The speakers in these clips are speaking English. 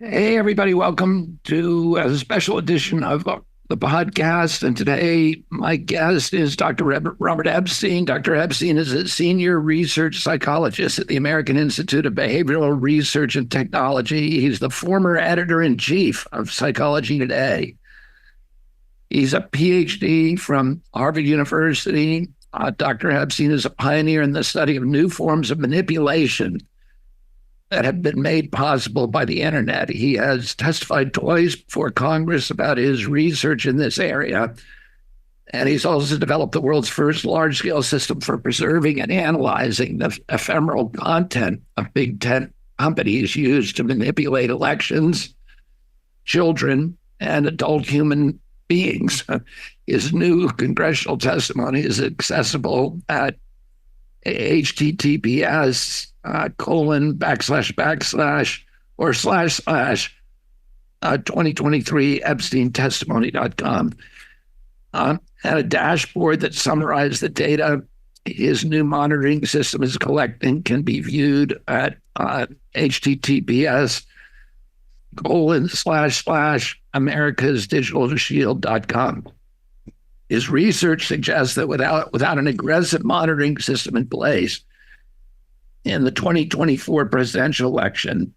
Hey, everybody, welcome to a special edition of the podcast. And today, my guest is Dr. Robert Epstein. Dr. Epstein is a senior research psychologist at the American Institute of Behavioral Research and Technology. He's the former editor-in-chief of Psychology Today. He's a PhD from Harvard University. Dr. Epstein is a pioneer in the study of new forms of manipulation that have been made possible by the internet. He has testified twice before Congress about his research in this area. And he's also developed the world's first large-scale system for preserving and analyzing the ephemeral content of big tech companies used to manipulate elections, children, and adult human beings. His new congressional testimony is accessible at https:// or / 2023epsteintestimony.com. And a dashboard that summarizes the data his new monitoring system is collecting can be viewed at https:// americasdigitalshield.com. His research suggests that without an aggressive monitoring system in place, in the 2024 presidential election,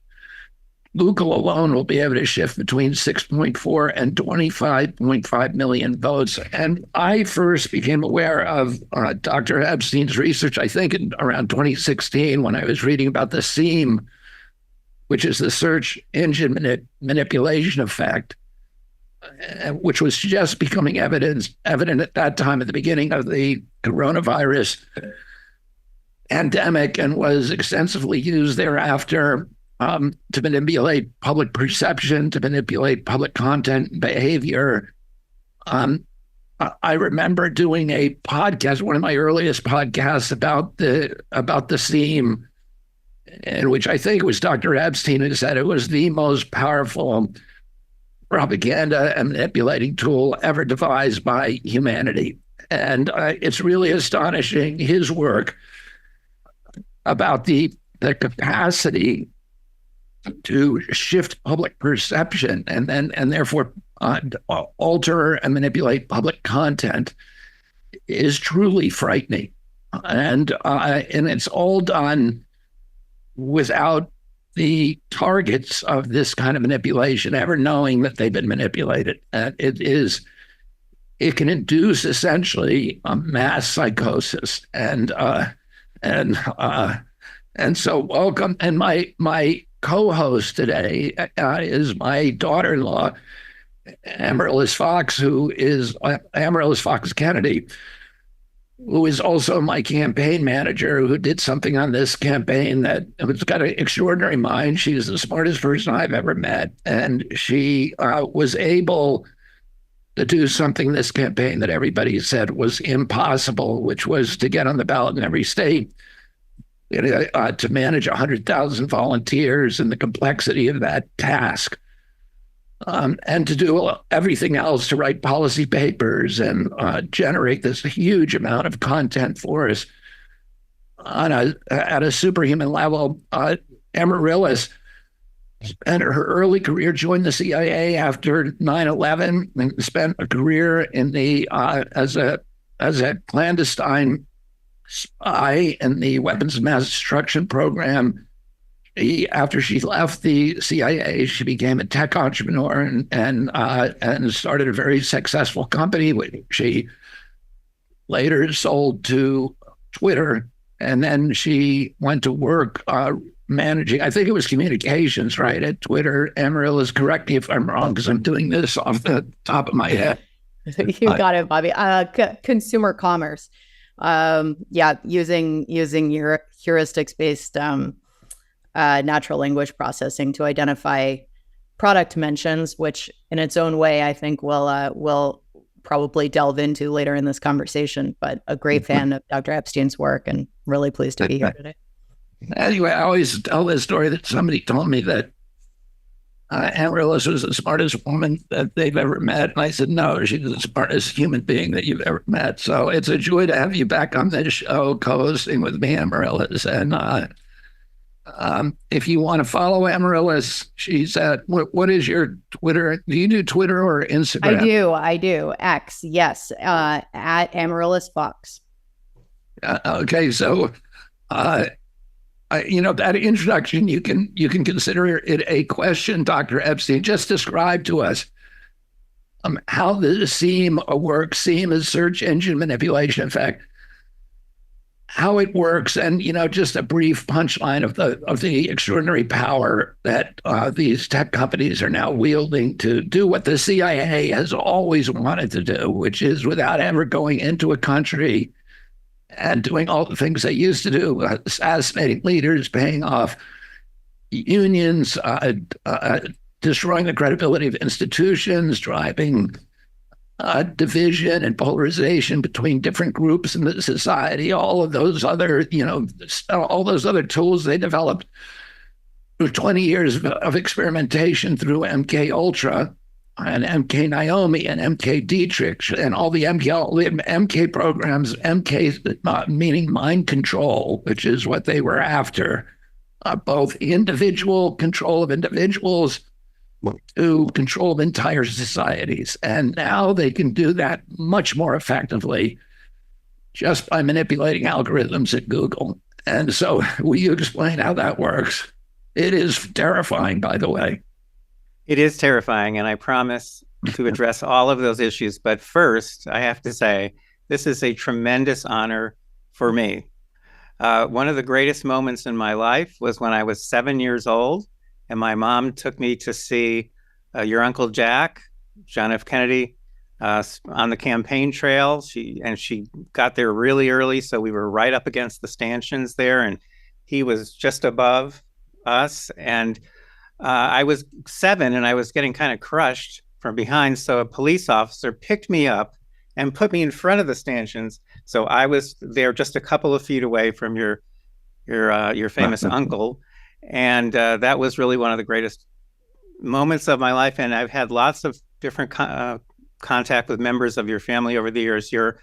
Google alone will be able to shift between 6.4 and 25.5 million votes. And I first became aware of Dr. Epstein's research, I think, in around 2016, when I was reading about the SEAM, which is the search engine manipulation effect, which was just becoming evident at that time at the beginning of the coronavirus pandemic, and was extensively used thereafter to manipulate public perception, to manipulate public content and behavior. I remember doing a podcast, one of my earliest podcasts about the SEAM, in which I think it was Dr. Epstein who said it was the most powerful propaganda and manipulating tool ever devised by humanity. And it's really astonishing, his work about the capacity to shift public perception and therefore alter and manipulate public content is truly frightening. And it's all done without the targets of this kind of manipulation ever knowing that they've been manipulated. And it can induce essentially a mass psychosis. And so welcome. And my co-host today is my daughter-in-law, Amaryllis Fox, who is Amaryllis Fox Kennedy, who is also my campaign manager, who did something on this campaign that has got an extraordinary mind. She's the smartest person I've ever met. And she was able to do something in this campaign that everybody said was impossible, which was to get on the ballot in every state, to manage 100,000 volunteers and the complexity of that task. And to do everything else, to write policy papers and generate this huge amount of content for us at a superhuman level. Amaryllis spent her early career, joined the CIA after 9/11, and spent a career in the as a clandestine spy in the weapons of mass destruction program. After she left the CIA, she became a tech entrepreneur and started a very successful company, which she later sold to Twitter. And then she went to work managing, I think it was communications, right, at Twitter. Amaryllis, correct me if I'm wrong, because I'm doing this off the top of my head. You got it, Bobby. Consumer commerce. Using your heuristics-based natural language processing to identify product mentions, which in its own way, I think we'll probably delve into later in this conversation, but a great fan of Dr. Epstein's work and really pleased to be here today. Anyway, I always tell this story that somebody told me that Amaryllis was the smartest woman that they've ever met. And I said, no, she's the smartest human being that you've ever met. So it's a joy to have you back on this show, co-hosting with me, Amaryllis. And If you want to follow Amaryllis, she's at what is your Twitter? Do you do Twitter or Instagram? I do. X, yes, at Amaryllis Fox. Okay, so that introduction, you can consider it a question, Dr. Epstein. Just describe to us how the SEAM works. SEAM is search engine manipulation. In fact, how it works, and just a brief punchline of the extraordinary power that these tech companies are now wielding to do what the CIA has always wanted to do, which is, without ever going into a country and doing all the things they used to do, assassinating leaders, paying off unions, destroying the credibility of institutions, driving division and polarization between different groups in the society, all those other tools they developed through 20 years of experimentation through MK Ultra and MK Naomi and MK Dietrich and all the MK programs, MK meaning mind control, which is what they were after, both individual control of individuals to control of entire societies. And now they can do that much more effectively just by manipulating algorithms at Google. And so, will you explain how that works? It is terrifying, by the way. It is terrifying, and I promise to address all of those issues. But first, I have to say, this is a tremendous honor for me. One of the greatest moments in my life was when I was 7 years old, and my mom took me to see your Uncle Jack, John F. Kennedy, on the campaign trail. She got there really early, so we were right up against the stanchions there, and he was just above us. And I was 7, and I was getting kind of crushed from behind. So a police officer picked me up and put me in front of the stanchions. So I was there just a couple of feet away from your famous uncle. And that was really one of the greatest moments of my life. And I've had lots of different contact with members of your family over the years. Your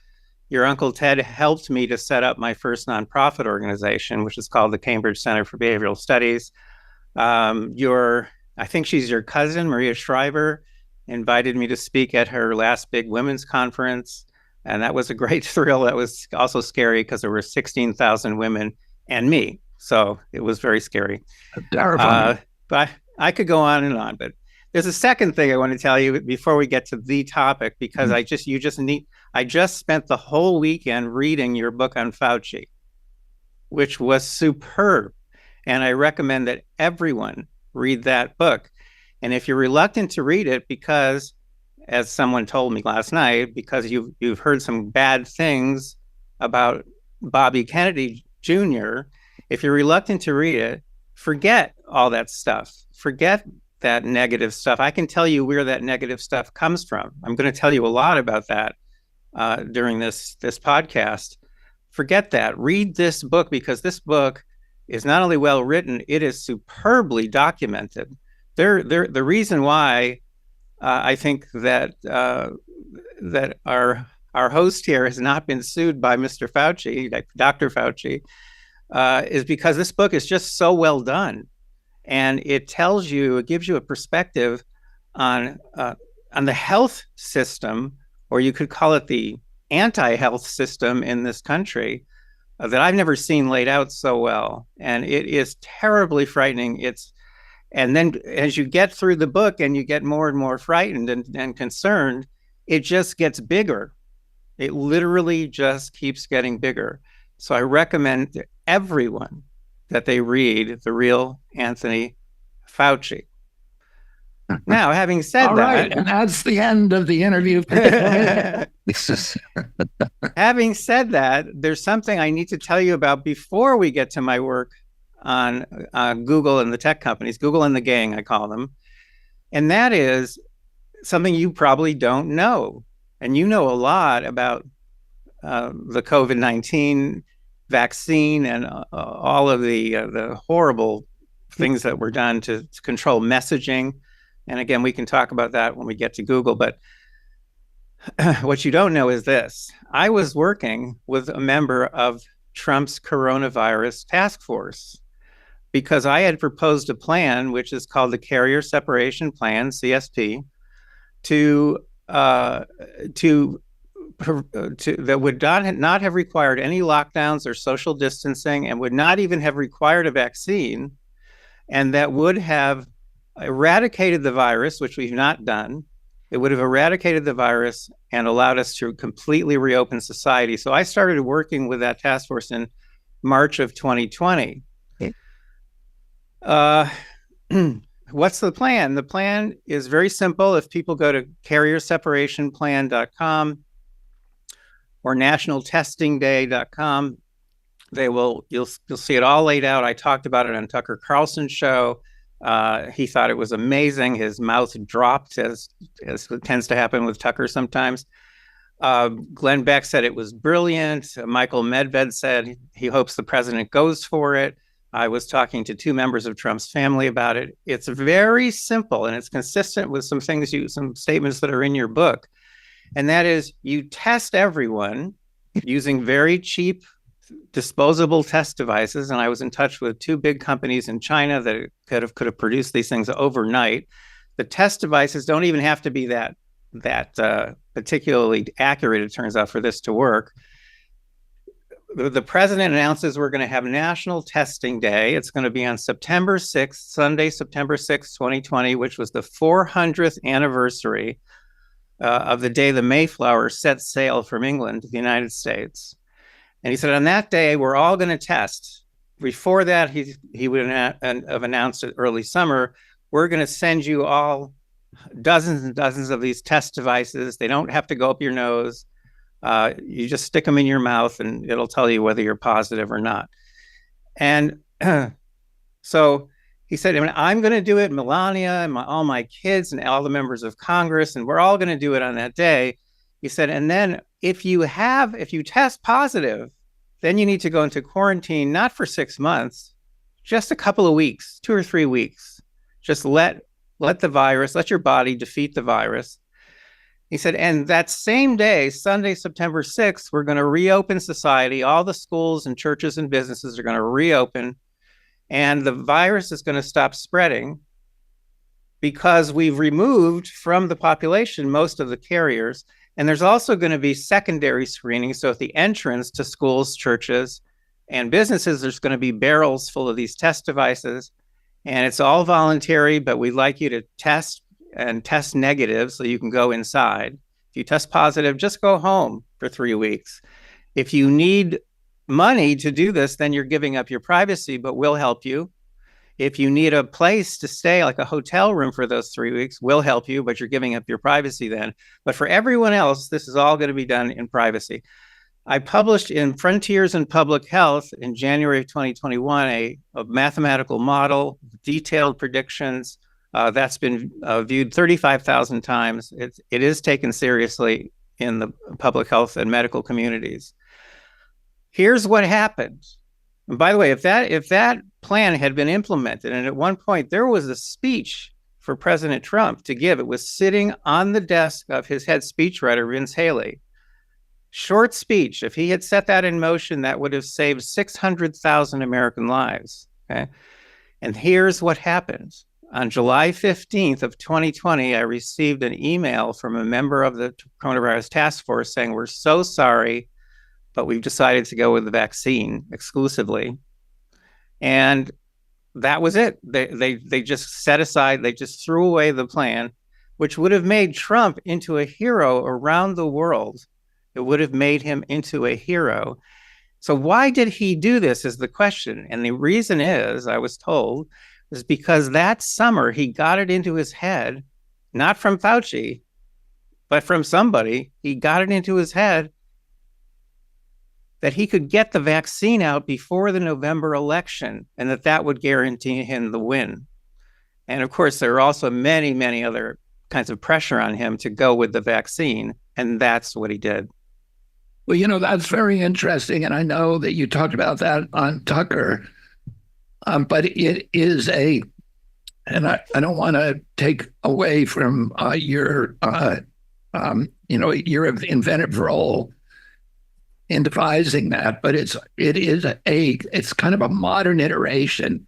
Uncle Ted helped me to set up my first nonprofit organization, which is called the Cambridge Center for Behavioral Studies. I think she's your cousin, Maria Shriver, invited me to speak at her last big women's conference. And that was a great thrill. That was also scary because there were 16,000 women and me. So it was very scary. But I could go on and on. But there's a second thing I want to tell you before we get to the topic, because I just spent the whole weekend reading your book on Fauci, which was superb. And I recommend that everyone read that book. And if you're reluctant to read it because, as someone told me last night, because you've heard some bad things about Bobby Kennedy Jr., if you're reluctant to read it, forget all that stuff. Forget that negative stuff. I can tell you where that negative stuff comes from. I'm going to tell you a lot about that during this podcast. Forget that. Read this book, because this book is not only well written, it is superbly documented. The reason why I think that that our host here has not been sued by Mr. Fauci, like Dr. Fauci, is because this book is just so well done, and it gives you a perspective on the health system, or you could call it the anti-health system in this country, that I've never seen laid out so well. And it is terribly frightening. And then as you get through the book and you get more and more frightened and concerned, it just gets bigger. It literally just keeps getting bigger. So I recommend to everyone that they read The Real Anthony Fauci. Now, having said all that, right, and that's the end of the interview. Having said that, there's something I need to tell you about before we get to my work on Google and the tech companies, Google and the gang, I call them. And that is something you probably don't know. And you know a lot about the COVID-19 vaccine and all of the horrible things that were done to control messaging. And again, we can talk about that when we get to Google. But what you don't know is this. I was working with a member of Trump's coronavirus task force. because I had proposed a plan, which is called the Carrier Separation Plan, CSP, to that would not have required any lockdowns or social distancing, and would not even have required a vaccine, and that would have eradicated the virus, which we've not done. It would have eradicated the virus and allowed us to completely reopen society. So I started working with that task force in March of 2020. Okay. What's the plan? The plan is very simple. If people go to carrierseparationplan.com or nationaltestingday.com, you'll see it all laid out. I talked about it on Tucker Carlson's show. He thought it was amazing. His mouth dropped, as tends to happen with Tucker sometimes. Glenn Beck said it was brilliant. Michael Medved said he hopes the president goes for it. I was talking to 2 members of Trump's family about it. It's very simple, and it's consistent with some statements that are in your book. And that is, you test everyone using very cheap disposable test devices. And I was in touch with 2 big companies in China that could have produced these things overnight. The test devices don't even have to be that particularly accurate, it turns out, for this to work. The president announces we're going to have National Testing Day. It's going to be on September 6th, Sunday, September 6th, 2020, which was the 400th anniversary of the day the Mayflower set sail from England to the United States. And he said, on that day, we're all going to test. Before that, he would have announced it early summer, we're going to send you all dozens and dozens of these test devices. They don't have to go up your nose. You just stick them in your mouth and it'll tell you whether you're positive or not. And so he said, I'm going to do it, Melania and all my kids and all the members of Congress, and we're all going to do it on that day. He said, and then if you test positive, then you need to go into quarantine, not for 6 months, just a couple of weeks, 2 or 3 weeks. Just let your body defeat the virus. He said, and that same day, Sunday, September 6th, we're going to reopen society. All the schools and churches and businesses are going to reopen, and the virus is going to stop spreading because we've removed from the population most of the carriers. And there's also going to be secondary screening. So at the entrance to schools, churches, and businesses, there's going to be barrels full of these test devices. And it's all voluntary, but we'd like you to test and test negative so you can go inside. If you test positive, just go home for 3 weeks. If you need money to do this, then you're giving up your privacy, but we'll help you. If you need a place to stay, like a hotel room for those 3 weeks, we'll help you, but you're giving up your privacy then. But for everyone else, this is all going to be done in privacy. I published in Frontiers in Public Health in January of 2021 a mathematical model, detailed predictions. That's been viewed 35,000 times. It is taken seriously in the public health and medical communities. Here's what happened. And by the way, if that plan had been implemented, and at one point there was a speech for President Trump to give, it was sitting on the desk of his head speechwriter, Vince Haley. Short speech. If he had set that in motion, that would have saved 600,000 American lives. Okay? And here's what happened. On July 15th of 2020, I received an email from a member of the coronavirus task force saying, we're so sorry, but we've decided to go with the vaccine exclusively. And that was it. They just set aside, they just threw away the plan, which would have made Trump into a hero around the world. It would have made him into a hero. So why did he do this is the question. And the reason is, I was told, is because that summer he got it into his head, not from Fauci, but from somebody, he got it into his head that he could get the vaccine out before the November election and that would guarantee him the win. And of course, there are also many, many other kinds of pressure on him to go with the vaccine. And that's what he did. Well, that's very interesting. And I know that you talked about that on Tucker. But it is and I don't want to take away from your inventive role in devising that, but it's kind of a modern iteration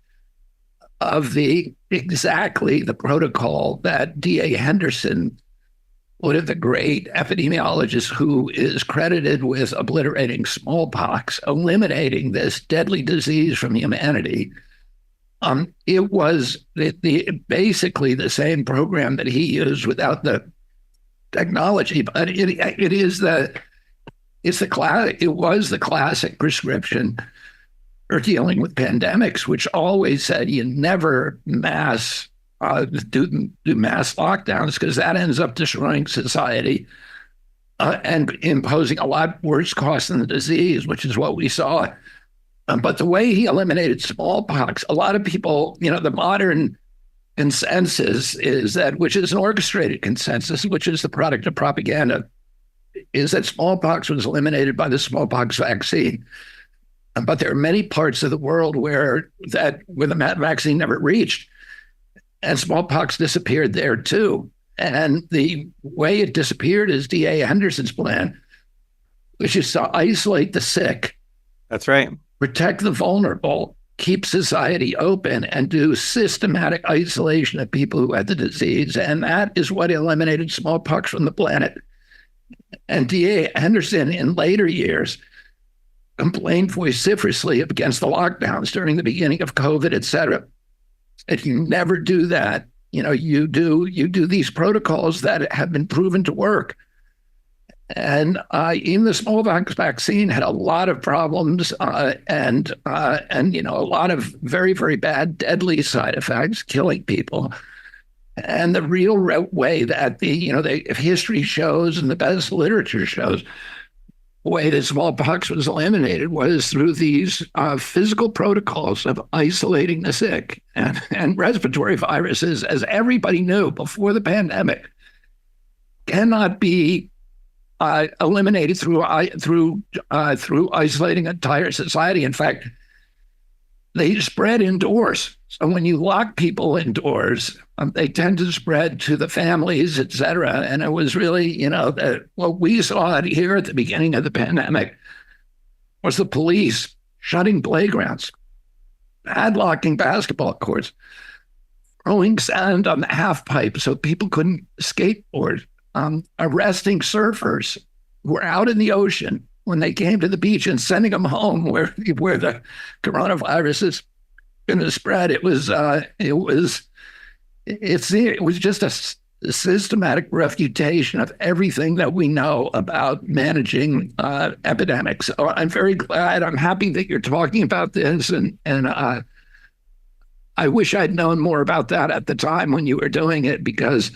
of exactly the protocol that D.A. Henderson, one of the great epidemiologists who is credited with obliterating smallpox, eliminating this deadly disease from humanity. It was basically the same program that he used without the technology, but it was the classic prescription for dealing with pandemics, which always said you never do mass lockdowns because that ends up destroying society and imposing a lot worse costs than the disease, which is what we saw. But the way he eliminated smallpox, a lot of people, the modern consensus is that, which is an orchestrated consensus, which is the product of propaganda, is that smallpox was eliminated by the smallpox vaccine. But there are many parts of the world where the vaccine never reached, and smallpox disappeared there too. And the way it disappeared is D.A. Henderson's plan, which is to isolate the sick. That's right. Protect the vulnerable, keep society open, and do systematic isolation of people who had the disease. And that is what eliminated smallpox from the planet. And D.A. Henderson, in later years, complained vociferously against the lockdowns during the beginning of COVID, et cetera. If you never do that, you do these protocols that have been proven to work. And even the smallpox vaccine had a lot of problems and a lot of very, very bad, deadly side effects, killing people. And the real way that if history shows and the best literature shows, the way that smallpox was eliminated was through these physical protocols of isolating the sick and respiratory viruses, as everybody knew before the pandemic, cannot be eliminated through isolating entire society. In fact, they spread indoors. So when you lock people indoors, they tend to spread to the families, et cetera. And it was really, what we saw here at the beginning of the pandemic was the police shutting playgrounds, padlocking basketball courts, throwing sand on the half pipe so people couldn't skateboard, arresting surfers who were out in the ocean when they came to the beach and sending them home where the coronavirus is going to spread. It was just a systematic refutation of everything that we know about managing epidemics. So I'm very glad. I'm happy that you're talking about this, and I wish I'd known more about that at the time when you were doing it, because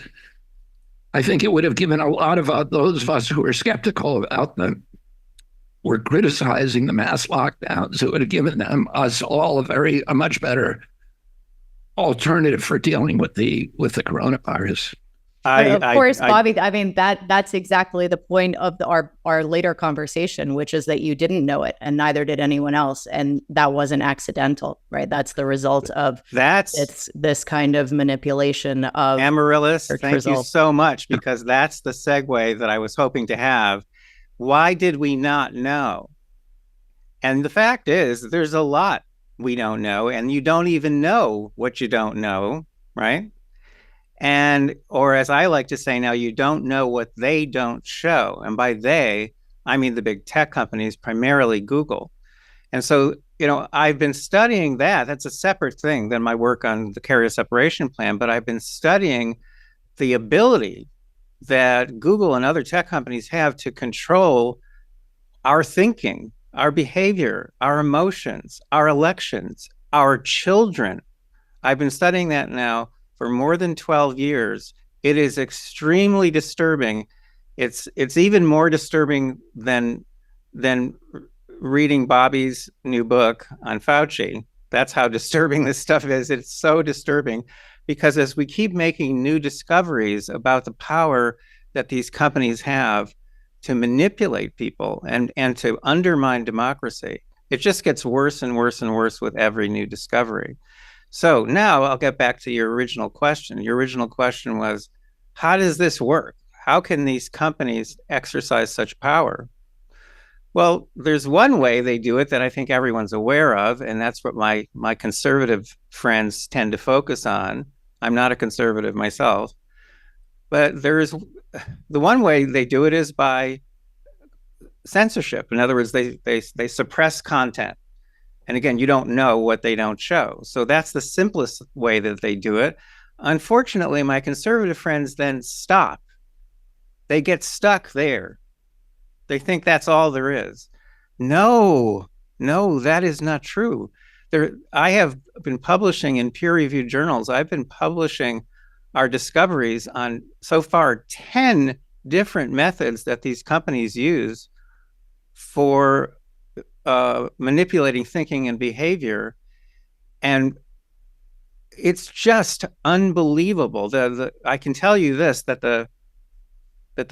I think it would have given a lot of those of us who were skeptical about them, were criticizing the mass lockdowns. It would have given us all a much better alternative for dealing with the coronavirus. Of course, Bobby. I mean, that's exactly the point of our later conversation, which is that you didn't know it, and neither did anyone else, and that wasn't accidental, right? That's the result of this kind of manipulation of Amaryllis. Thank you so much, because that's the segue that I was hoping to have. Why did we not know? And the fact is, there's a lot we don't know, and you don't even know what you don't know, right? Or as I like to say now, you don't know what they don't show. And by they, I mean the big tech companies, primarily Google. And so, I've been studying that. That's a separate thing than my work on the carrier separation plan, but I've been studying the ability that Google and other tech companies have to control our thinking, our behavior, our emotions, our elections, our children. I've been studying that now for more than 12 years. It is extremely disturbing. It's even more disturbing than reading Bobby's new book on Fauci. That's how disturbing this stuff is. It's so disturbing, because as we keep making new discoveries about the power that these companies have to manipulate people and to undermine democracy, it just gets worse and worse and worse with every new discovery. So now I'll get back to your original question. Your original question was, how does this work? How can these companies exercise such power? Well, there's one way they do it that I think everyone's aware of, and that's what my conservative friends tend to focus on. I'm not a conservative myself, but there's the one way they do it is by censorship. In other words, they suppress content. And again, you don't know what they don't show. So that's the simplest way that they do it. Unfortunately, my conservative friends then stop. They get stuck there. They think that's all there is. No, no, that is not true. I have been publishing in peer-reviewed journals. I've been publishing our discoveries on so far 10 different methods that these companies use for manipulating thinking and behavior. And it's just unbelievable. I can tell you this, that the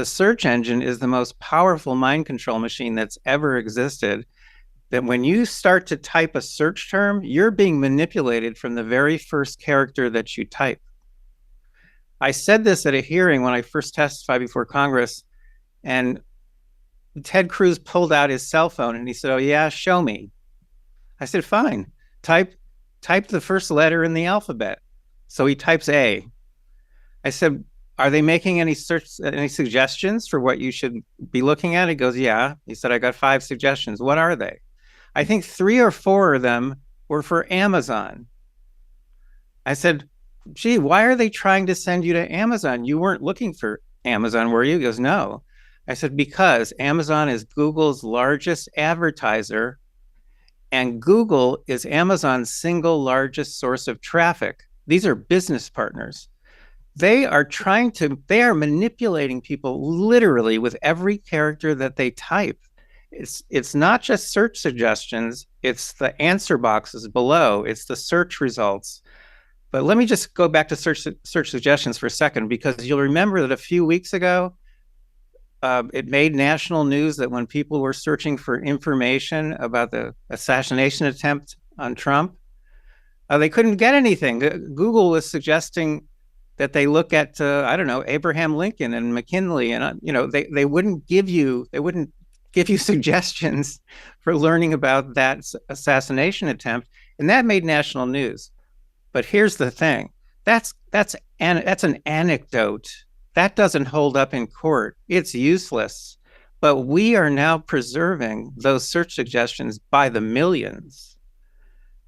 search engine is the most powerful mind control machine that's ever existed. That when you start to type a search term, you're being manipulated from the very first character that you type. I said this at a hearing when I first testified before Congress, and Ted Cruz pulled out his cell phone and he said, "Oh yeah, show me." I said, "Fine, type the first letter in the alphabet." So he types A. I said, "Are they making any suggestions for what you should be looking at?" He goes, "Yeah." He said, "I got 5 suggestions. What are they?" I think 3 or 4 of them were for Amazon. I said, "Gee, why are they trying to send you to Amazon? You weren't looking for Amazon, were you?" He goes, "No." I said, "Because Amazon is Google's largest advertiser, and Google is Amazon's single largest source of traffic. These are business partners. They are manipulating people literally with every character that they type. It's not just search suggestions, it's the answer boxes below, it's the search results." But let me just go back to search suggestions for a second, because you'll remember that a few weeks ago, it made national news that when people were searching for information about the assassination attempt on Trump, they couldn't get anything. Google was suggesting that they look at, I don't know, Abraham Lincoln and McKinley, and they wouldn't give you suggestions for learning about that assassination attempt, and that made national news. But here's the thing: that's an anecdote. That doesn't hold up in court. It's useless. But we are now preserving those search suggestions by the millions.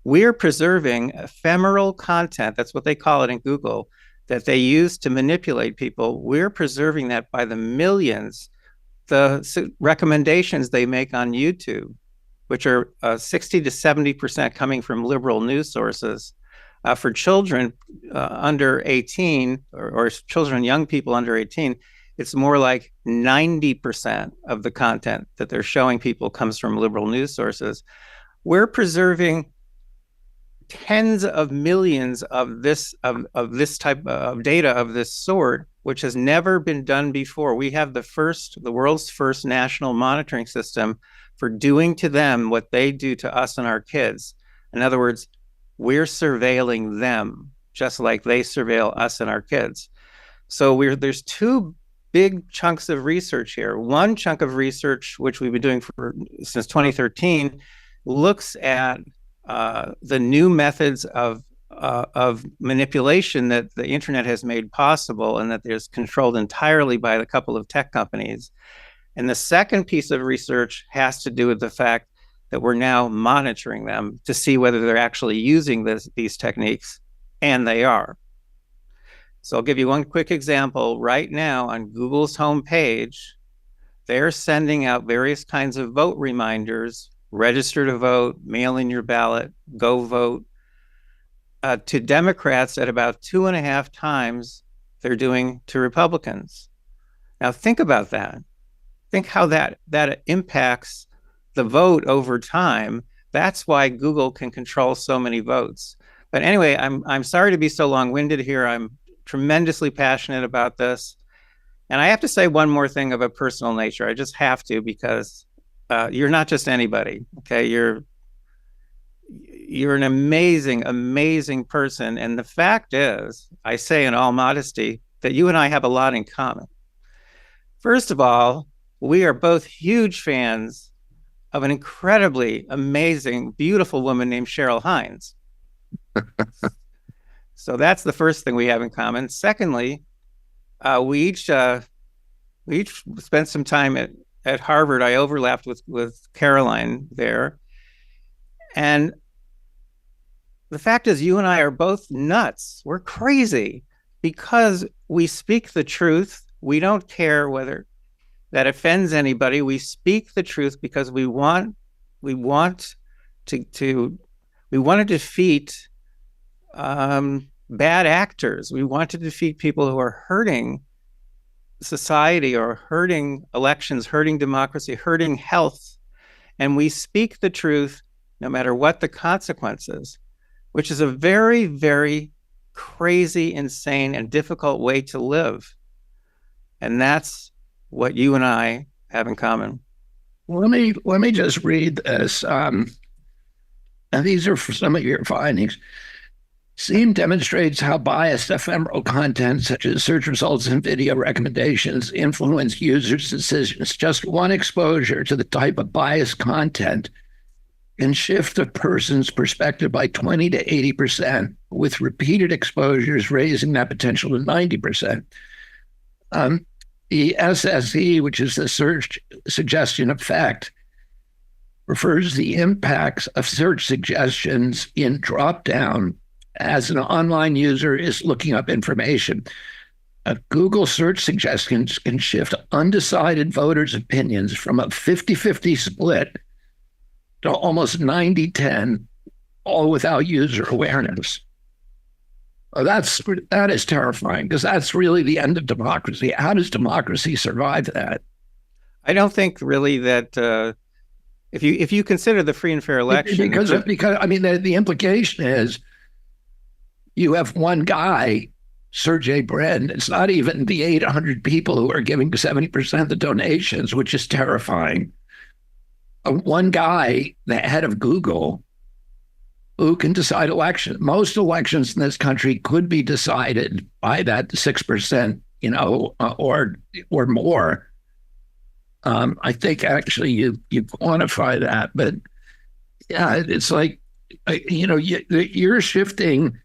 We're preserving ephemeral content, that's what they call it in Google, that they use to manipulate people. We're preserving that by the millions. The recommendations they make on YouTube, which are 60 to 70% coming from liberal news sources, for children under 18 or children, young people under 18, it's more like 90% of the content that they're showing people comes from liberal news sources. We're preserving tens of millions of this type of data of this sort, which has never been done before. We have the world's first national monitoring system for doing to them what they do to us and our kids. In other words, we're surveilling them just like they surveil us and our kids. So there's 2 big chunks of research here. One chunk of research, which we've been doing since 2013, looks at the new methods of manipulation that the internet has made possible, and that is controlled entirely by a couple of tech companies. And the second piece of research has to do with the fact that we're now monitoring them to see whether they're actually using these techniques, and they are. So I'll give you one quick example. Right now on Google's homepage, they're sending out various kinds of vote reminders: register to vote, mail in your ballot, go vote, to Democrats at about 2.5 times they're doing to Republicans. Now think about that. Think how that impacts the vote over time. That's why Google can control so many votes. But anyway, I'm sorry to be so long-winded here. I'm tremendously passionate about this. And I have to say one more thing of a personal nature. I just have to, because you're not just anybody, okay? You're an amazing, amazing person. And the fact is, I say in all modesty, that you and I have a lot in common. First of all, we are both huge fans of an incredibly amazing, beautiful woman named Cheryl Hines. So that's the first thing we have in common. Secondly, we each spent some time at Harvard. I overlapped with Caroline there. And the fact is, you and I are both nuts. We're crazy because we speak the truth. We don't care whether that offends anybody. We speak the truth because we want to defeat bad actors. We want to defeat people who are hurting society or hurting elections, hurting democracy, hurting health. And we speak the truth no matter what the consequences, which is a very, very crazy, insane, and difficult way to live. And that's what you and I have in common. Let me just read this. And these are for some of your findings. SEAM demonstrates how biased ephemeral content, such as search results and video recommendations, influence users' decisions. Just one exposure to the type of biased content can shift a person's perspective by 20 to 80%, with repeated exposures raising that potential to 90%. The SSE, which is the search suggestion effect, refers to the impacts of search suggestions in drop-down as an online user is looking up information. Google search suggestions can shift undecided voters' opinions from a 50-50 split to almost 90-10, all without user awareness. That is terrifying, because that's really the end of democracy. How does democracy survive that? I don't think really that if you consider the free and fair election, because I mean the implication is you have one guy, Sergey Brin. It's not even the 800 people who are giving 70% of the donations, which is terrifying. One guy, the head of Google, who can decide elections. Most elections in this country could be decided by that 6%, or more. I think actually you quantify that, but yeah, it's like, you're shifting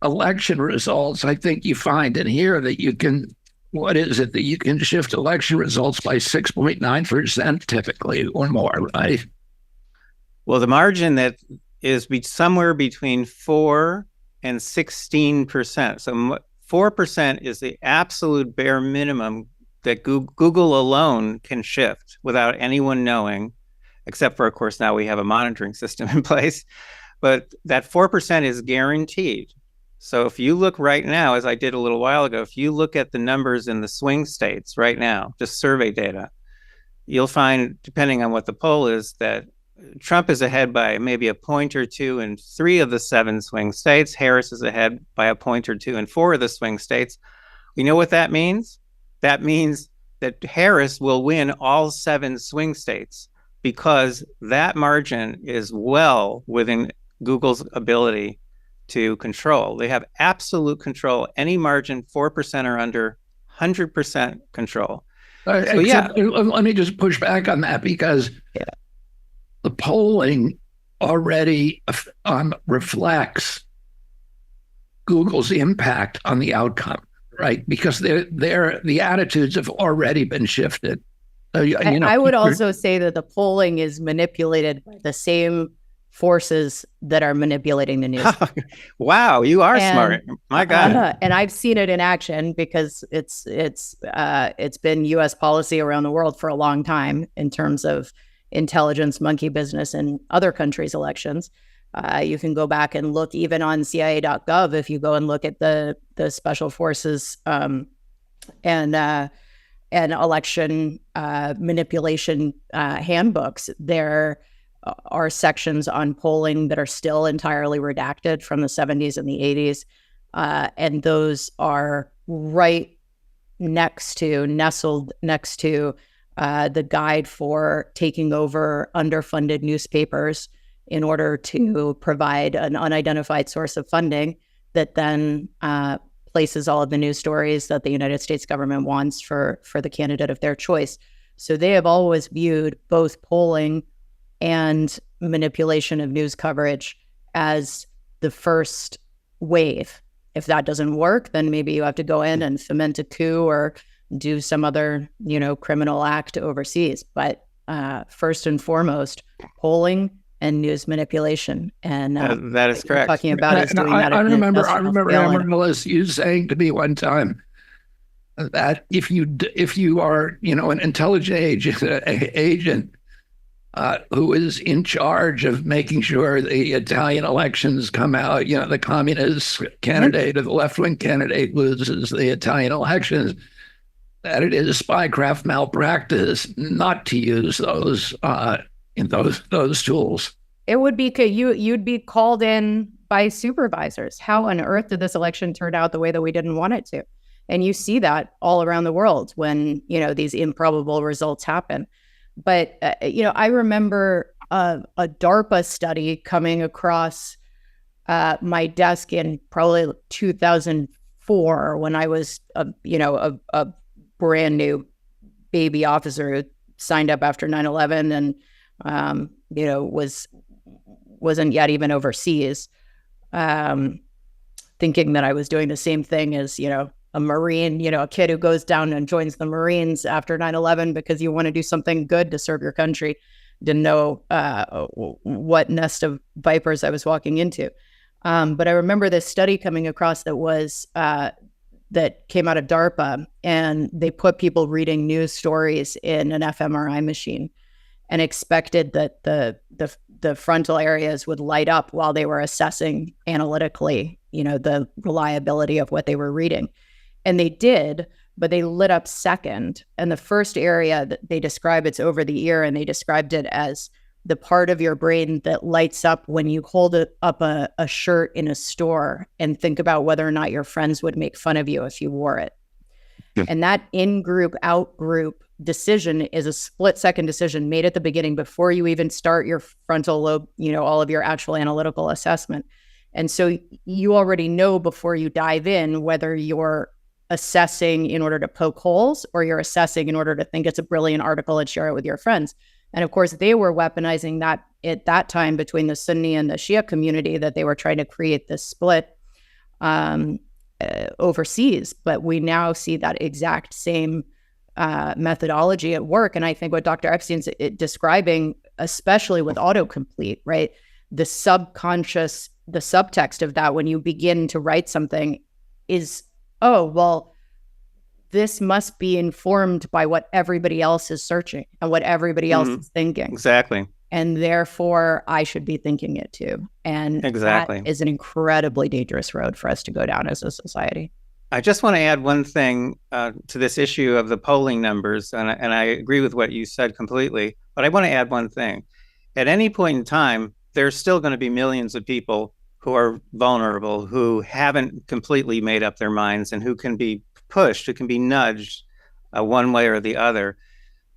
election results. I think you find in here that you can, that you can shift election results by 6.9% typically or more, right? Well, the margin that is somewhere between 4 and 16%. So 4% is the absolute bare minimum that Google alone can shift without anyone knowing, except for, of course, now we have a monitoring system in place. But that 4% is guaranteed. So if you look right now, as I did a little while ago, if you look at the numbers in the swing states right now, just survey data, you'll find, depending on what the poll is, that Trump is ahead by maybe a point or two in 3 of the 7 swing states. Harris is ahead by a point or two in 4 of the swing states. You know what that means? That means that Harris will win all 7 swing states, because that margin is well within Google's ability to control. They have absolute control. Any margin, 4% or under, 100% control. Let me just push back on that, because the polling already reflects Google's impact on the outcome, right? Because the attitudes have already been shifted. I would also say that the polling is manipulated by the same forces that are manipulating the news. Wow, you are smart. My God. And I've seen it in action, because it's been U.S. policy around the world for a long time in terms of intelligence monkey business in other countries' elections. You can go back and look even on CIA.gov. If you go and look at the special forces and election manipulation handbooks, there are sections on polling that are still entirely redacted from the 70s and the 80s. And those are nestled next to the guide for taking over underfunded newspapers in order to provide an unidentified source of funding that then places all of the news stories that the United States government wants for the candidate of their choice. So they have always viewed both polling and manipulation of news coverage as the first wave. If that doesn't work, then maybe you have to go in and foment a coup or do some other, criminal act overseas. But first and foremost, polling and news manipulation. And that is correct. Talking about is doing that. I remember Amaryllis, you saying to me one time that if you are, an intelligent agent who is in charge of making sure the Italian elections come out, the communist candidate or the left-wing candidate loses the Italian elections, that it is spycraft malpractice not to use those tools. It would be you'd be called in by supervisors. How on earth did this election turn out the way that we didn't want it to? And you see that all around the world when these improbable results happen. But I remember a DARPA study coming across my desk in probably 2004 when I was a brand new baby officer who signed up after 9/11 and wasn't yet even overseas, thinking that I was doing the same thing as a Marine, a kid who goes down and joins the Marines after 9/11 because you want to do something good to serve your country. Didn't know what nest of vipers I was walking into. But I remember this study coming across that came out of DARPA, and they put people reading news stories in an fMRI machine and expected that the frontal areas would light up while they were assessing analytically, the reliability of what they were reading. And they did, but they lit up second. And the first area that they describe, it's over the ear, and they described it as the part of your brain that lights up when you hold up a shirt in a store and think about whether or not your friends would make fun of you if you wore it. Yeah. And that in-group, out-group decision is a split-second decision made at the beginning before you even start your frontal lobe, all of your actual analytical assessment. And so you already know before you dive in whether you're assessing in order to poke holes or you're assessing in order to think it's a brilliant article and share it with your friends. And of course, they were weaponizing that at that time between the Sunni and the Shia community, that they were trying to create this split overseas. But we now see that exact same methodology at work. And I think what Dr. Epstein's describing, especially with autocomplete, right? The subconscious, the subtext of that when you begin to write something is, oh, well, this must be informed by what everybody else is searching and what everybody else is thinking. Exactly. And therefore, I should be thinking it too. And exactly. That is an incredibly dangerous road for us to go down as a society. I just want to add one thing to this issue of the polling numbers, and I agree with what you said completely, but I want to add one thing. At any point in time, there's still going to be millions of people who are vulnerable, who haven't completely made up their minds, and who can be pushed, who can be nudged one way or the other.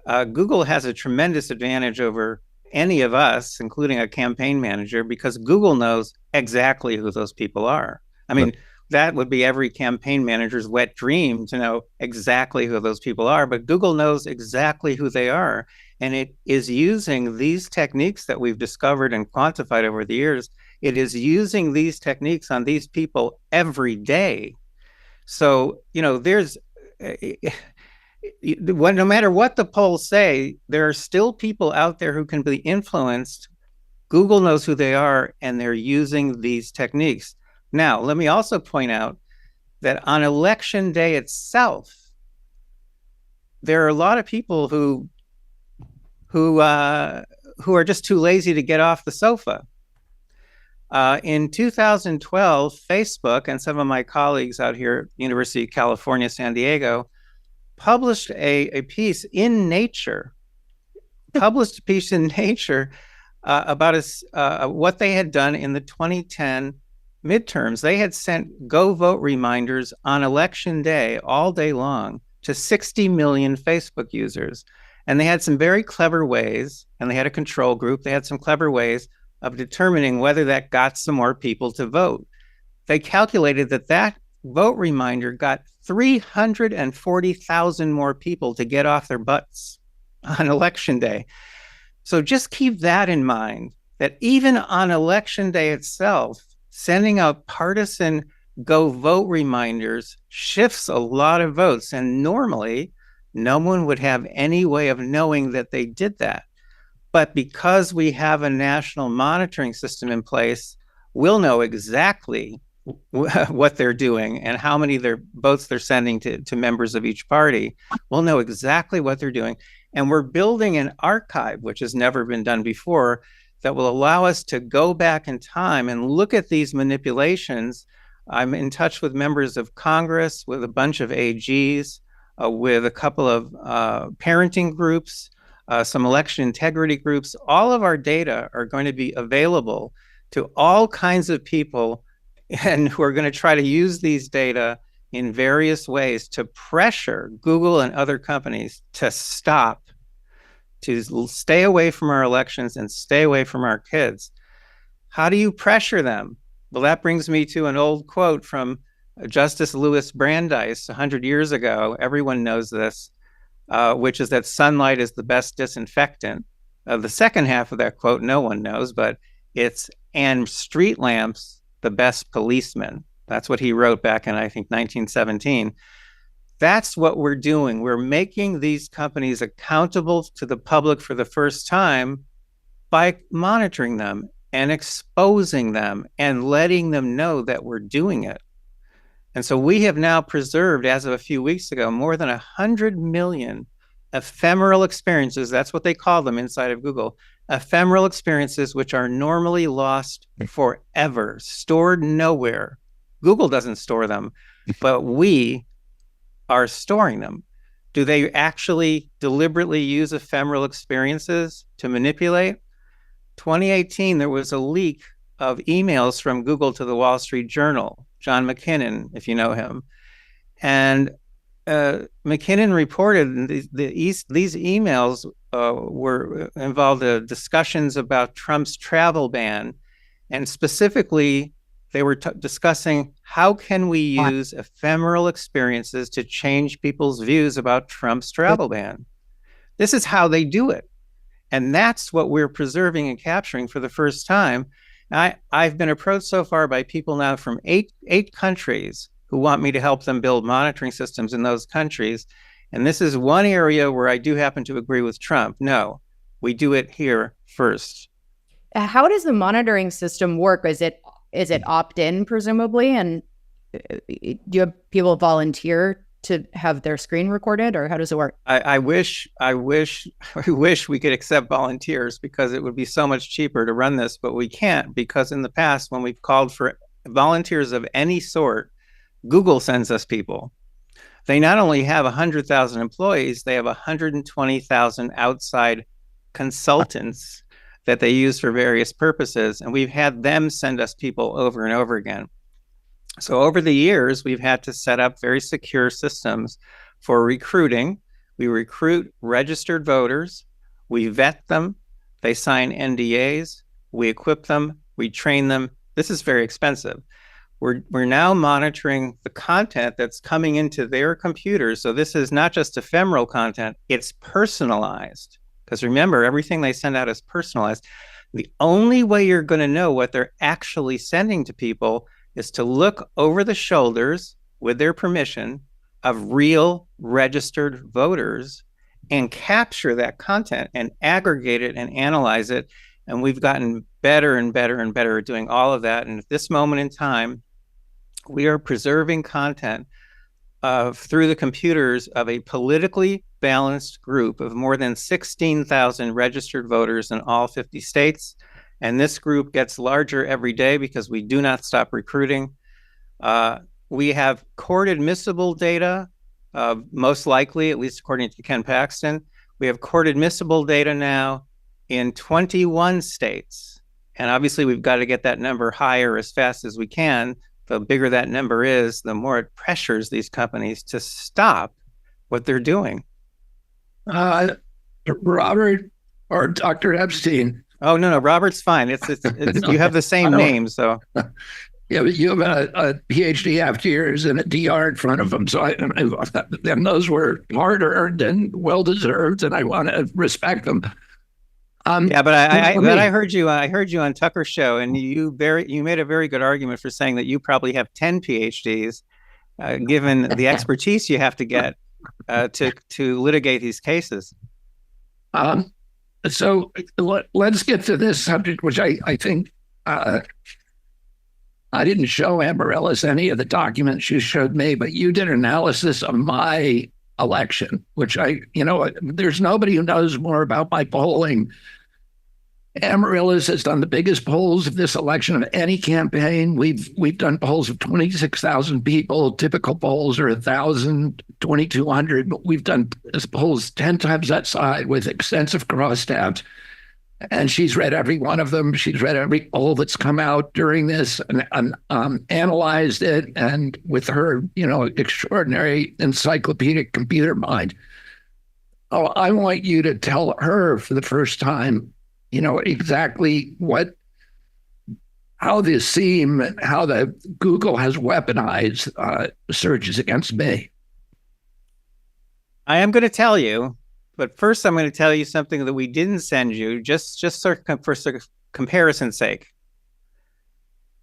Google has a tremendous advantage over any of us, including a campaign manager, because Google knows exactly who those people are. I mean, that would be every campaign manager's wet dream to know exactly who those people are, but Google knows exactly who they are. And it is using these techniques that we've discovered and quantified over the years. It is using these techniques on these people every day. So, there's no matter what the polls say, there are still people out there who can be influenced. Google knows who they are, and they're using these techniques. Now, let me also point out that on election day itself, there are a lot of people who are just too lazy to get off the sofa. In 2012, Facebook and some of my colleagues out here at University of California, San Diego, published a piece in Nature, about what they had done in the 2010 midterms. They had sent go vote reminders on election day all day long to 60 million Facebook users. And they had some very clever ways, and they had a control group. They had some clever ways of determining whether that got some more people to vote. They calculated that vote reminder got 340,000 more people to get off their butts on election day. So just keep that in mind, that even on election day itself, sending out partisan go vote reminders shifts a lot of votes. And normally, no one would have any way of knowing that they did that. But because we have a national monitoring system in place, we'll know exactly what they're doing and how many votes they're sending to members of each party. We'll know exactly what they're doing. And we're building an archive, which has never been done before, that will allow us to go back in time and look at these manipulations. I'm in touch with members of Congress, with a bunch of AGs, with a couple of parenting groups, some election integrity groups. All of our data are going to be available to all kinds of people, and who are going to try to use these data in various ways to pressure Google and other companies to stop, to stay away from our elections and stay away from our kids. How do you pressure them? Well, that brings me to an old quote from Justice Louis Brandeis 100 years ago. Everyone knows this, which is that sunlight is the best disinfectant. The second half of that quote, no one knows, but it's, and street lamps, the best policeman. That's what he wrote back in, I think, 1917. That's what we're doing. We're making these companies accountable to the public for the first time by monitoring them and exposing them and letting them know that we're doing it. And so we have now preserved, as of a few weeks ago, more than 100 million ephemeral experiences. That's what they call them inside of Google. Ephemeral experiences, which are normally lost forever, stored nowhere. Google doesn't store them, but we are storing them. Do they actually deliberately use ephemeral experiences to manipulate? 2018, there was a leak of emails from Google to the Wall Street Journal, John McKinnon, if you know him. And McKinnon reported these emails were involved discussions about Trump's travel ban, and specifically they were discussing how can we use ephemeral experiences to change people's views about Trump's travel ban. This is how they do it, and that's what we're preserving and capturing for the first time. I've been approached so far by people now from eight countries who want me to help them build monitoring systems in those countries. And this is one area where I do happen to agree with Trump. No, we do it here first. How does the monitoring system work? Is it opt-in, presumably? And do you have people volunteer to have their screen recorded, or how does it work? I wish we could accept volunteers, because it would be so much cheaper to run this, but we can't, because in the past, when we've called for volunteers of any sort, Google sends us people. They not only have 100,000 employees, they have 120,000 outside consultants that they use for various purposes. And we've had them send us people over and over again. So over the years, we've had to set up very secure systems for recruiting. We recruit registered voters, we vet them, they sign NDAs, we equip them, we train them. This is very expensive. We're now monitoring the content that's coming into their computers. So this is not just ephemeral content, it's personalized. Because remember, everything they send out is personalized. The only way you're going to know what they're actually sending to people is to look over the shoulders, with their permission, of real registered voters and capture that content and aggregate it and analyze it. And we've gotten better and better and better at doing all of that. And at this moment in time, we are preserving content through the computers of a politically balanced group of more than 16,000 registered voters in all 50 states. And this group gets larger every day because we do not stop recruiting. We have court admissible data, most likely, at least according to Ken Paxton. We have court admissible data now in 21 states. And obviously, we've got to get that number higher as fast as we can. The bigger that number is, the more it pressures these companies to stop what they're doing. Robert or Dr. Epstein? Oh, no, Robert's fine. It's you have the same name, so. you have a PhD after years and a DR in front of them. So and those were hard earned and well deserved, and I want to respect them. Yeah, but I heard you. I heard you on Tucker's show, and you made a very good argument for saying that you probably have 10 PhDs, given the expertise you have to get to litigate these cases. So let's get to this subject, which I think I didn't show Amaryllis any of the documents you showed me, but you did analysis of my election, which there's nobody who knows more about my polling. Amaryllis has done the biggest polls of this election of any campaign. We've done polls of 26,000 people. Typical polls are 1,000, 2,200, but we've done polls 10 times that size with extensive crosstabs. And she's read every one of them. She's read every poll that's come out during this and analyzed it. And with her, extraordinary encyclopedic computer mind, I want you to tell her for the first time, exactly how the SEAM, how the Google has weaponized searches against me. I am going to tell you. But first, I'm going to tell you something that we didn't send you, just for comparison's sake.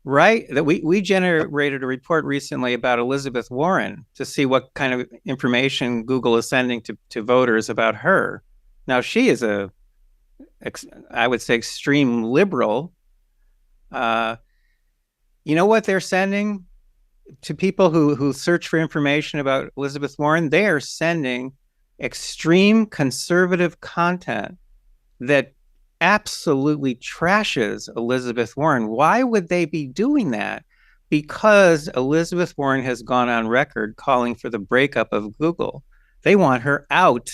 Right? That we generated a report recently about Elizabeth Warren to see what kind of information Google is sending to voters about her. Now, she is I would say, extreme liberal. You know what they're sending to people who search for information about Elizabeth Warren? They are sending extreme conservative content that absolutely trashes Elizabeth Warren. Why would they be doing that? Because Elizabeth Warren has gone on record calling for the breakup of Google. They want her out.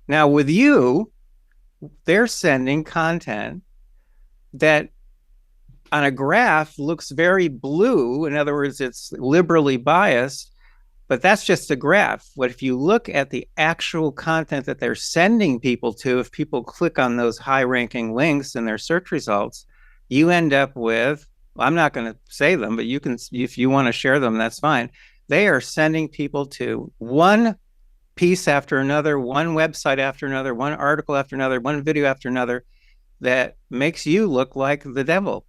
Now, with you, they're sending content that on a graph looks very blue. In other words, it's liberally biased. But that's just a graph. What if you look at the actual content that they're sending people to, if people click on those high-ranking links in their search results, you end up with, well, I'm not going to say them, but you can, if you want to share them, that's fine. They are sending people to one piece after another, one website after another, one article after another, one video after another that makes you look like the devil.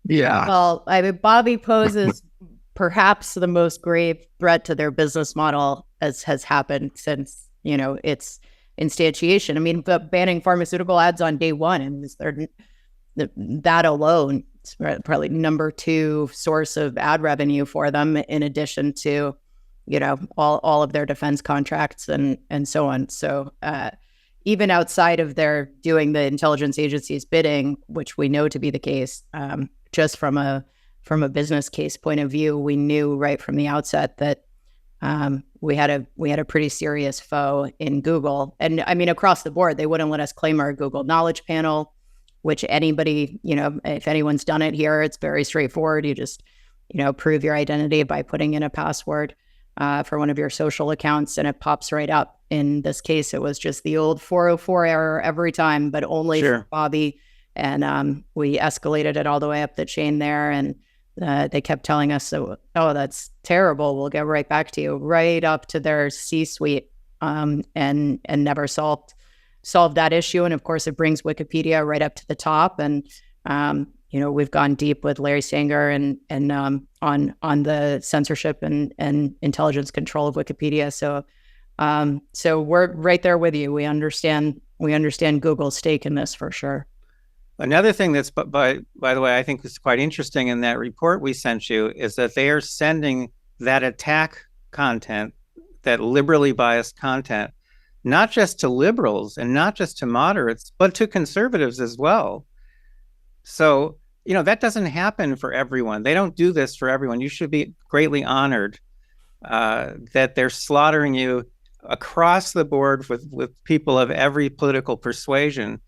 Yeah. Well, Bobby poses perhaps the most grave threat to their business model as has happened since, its instantiation. I mean, banning pharmaceutical ads on day one, and that alone is probably number 2 source of ad revenue for them, in addition to, all of their defense contracts and so on. So even outside of their doing the intelligence agency's bidding, which we know to be the case, just from a business case point of view, we knew right from the outset that we had a pretty serious foe in Google. And I mean, across the board, they wouldn't let us claim our Google Knowledge Panel, which anybody, if anyone's done it here, it's very straightforward. You just, prove your identity by putting in a password for one of your social accounts, and it pops right up. In this case, it was just the old 404 error every time, but only for Bobby. And we escalated it all the way up the chain there, and they kept telling us, oh, that's terrible, we'll get right back to you, right up to their C-suite, and never solved that issue. And of course, it brings Wikipedia right up to the top. And we've gone deep with Larry Sanger and on the censorship and intelligence control of Wikipedia. So we're right there with you. We understand Google's stake in this for sure. Another thing that's, by the way, I think is quite interesting in that report we sent you is that they are sending that attack content, that liberally biased content, not just to liberals and not just to moderates, but to conservatives as well. So, that doesn't happen for everyone. They don't do this for everyone. You should be greatly honored that they're slaughtering you across the board with people of every political persuasion.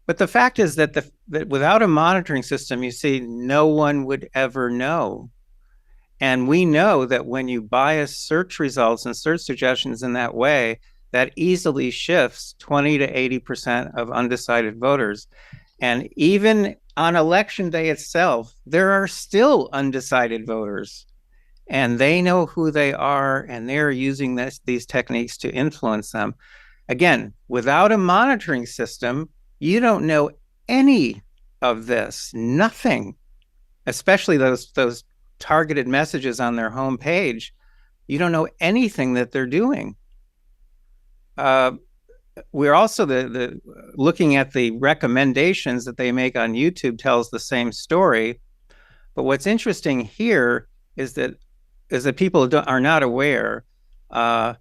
But the fact is that that without a monitoring system, you see, no one would ever know. And we know that when you bias search results and search suggestions in that way, that easily shifts 20 to 80% of undecided voters. And even on election day itself, there are still undecided voters, and they know who they are, and they're using these techniques to influence them. Again, without a monitoring system, you don't know any of this, nothing, especially those targeted messages on their homepage. You don't know anything that they're doing. We're also looking at the recommendations that they make on YouTube tells the same story. But what's interesting here is that people are not aware that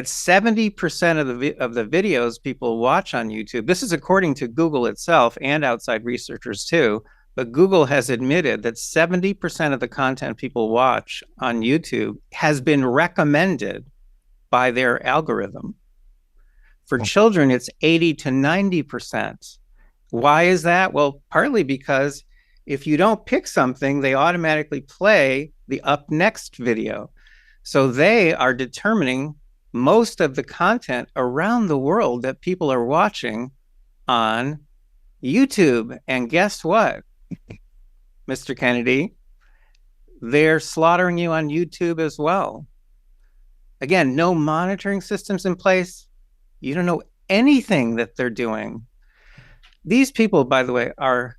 70% of the videos people watch on YouTube, this is according to Google itself and outside researchers too, but Google has admitted that 70% of the content people watch on YouTube has been recommended by their algorithm. For children, it's 80 to 90%. Why is that? Well, partly because if you don't pick something, they automatically play the up next video. So they are determining most of the content around the world that people are watching on YouTube. And guess what, Mr. Kennedy? They're slaughtering you on YouTube as well. Again, no monitoring systems in place. You don't know anything that they're doing. These people, by the way, are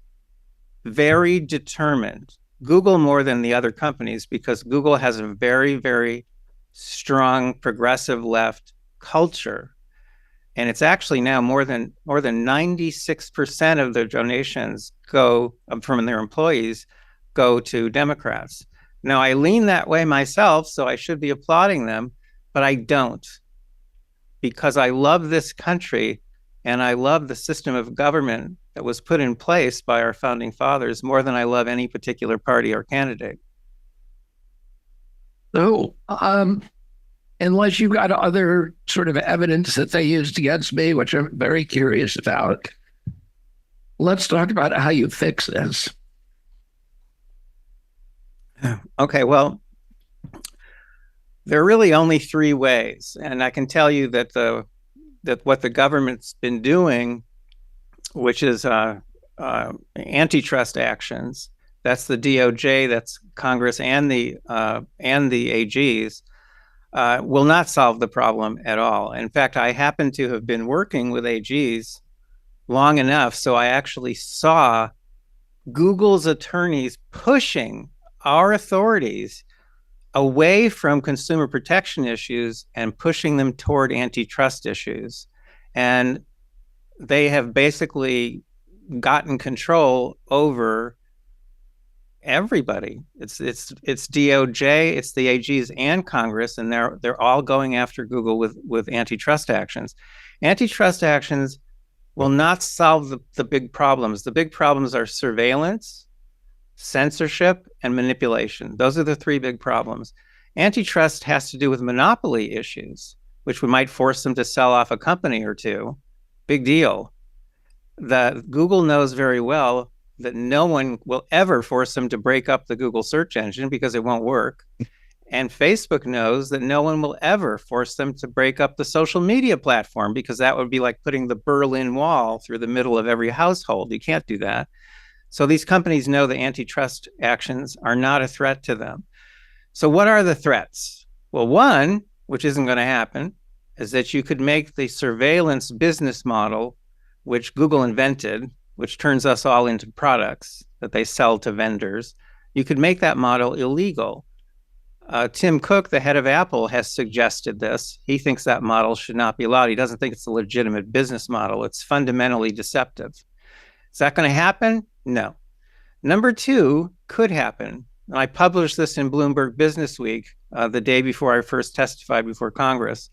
very determined. Google more than the other companies, because Google has a very, very strong progressive left culture. And it's actually now more than 96% of their donations go from their employees go to Democrats. Now, I lean that way myself, so I should be applauding them, but I don't, because I love this country and I love the system of government that was put in place by our founding fathers more than I love any particular party or candidate. So, unless you've got other sort of evidence that they used against me, which I'm very curious about, let's talk about how you fix this. Okay, well, there are really only three ways, and I can tell you that what the government's been doing, which is antitrust actions, that's the DOJ, that's Congress, and the AGs, will not solve the problem at all. In fact, I happen to have been working with AGs long enough, so I actually saw Google's attorneys pushing our authorities away from consumer protection issues and pushing them toward antitrust issues. And they have basically gotten control over everybody. It's DOJ, it's the AGs and Congress, and they're all going after Google with antitrust actions. Antitrust actions will not solve the big problems. The big problems are surveillance, censorship, and manipulation. Those are the three big problems. Antitrust has to do with monopoly issues, which we might force them to sell off a company or two. Big deal. That Google knows very well that no one will ever force them to break up the Google search engine because it won't work. And Facebook knows that no one will ever force them to break up the social media platform, because that would be like putting the Berlin Wall through the middle of every household. You can't do that. So these companies know the antitrust actions are not a threat to them. So what are the threats? Well, one, which isn't going to happen, is that you could make the surveillance business model, which Google invented, which turns us all into products that they sell to vendors. You could make that model illegal. Tim Cook, the head of Apple, has suggested this. He thinks that model should not be allowed. He doesn't think it's a legitimate business model. It's fundamentally deceptive. Is that going to happen? No. Number two could happen. And I published this in Bloomberg Business Week the day before I first testified before Congress.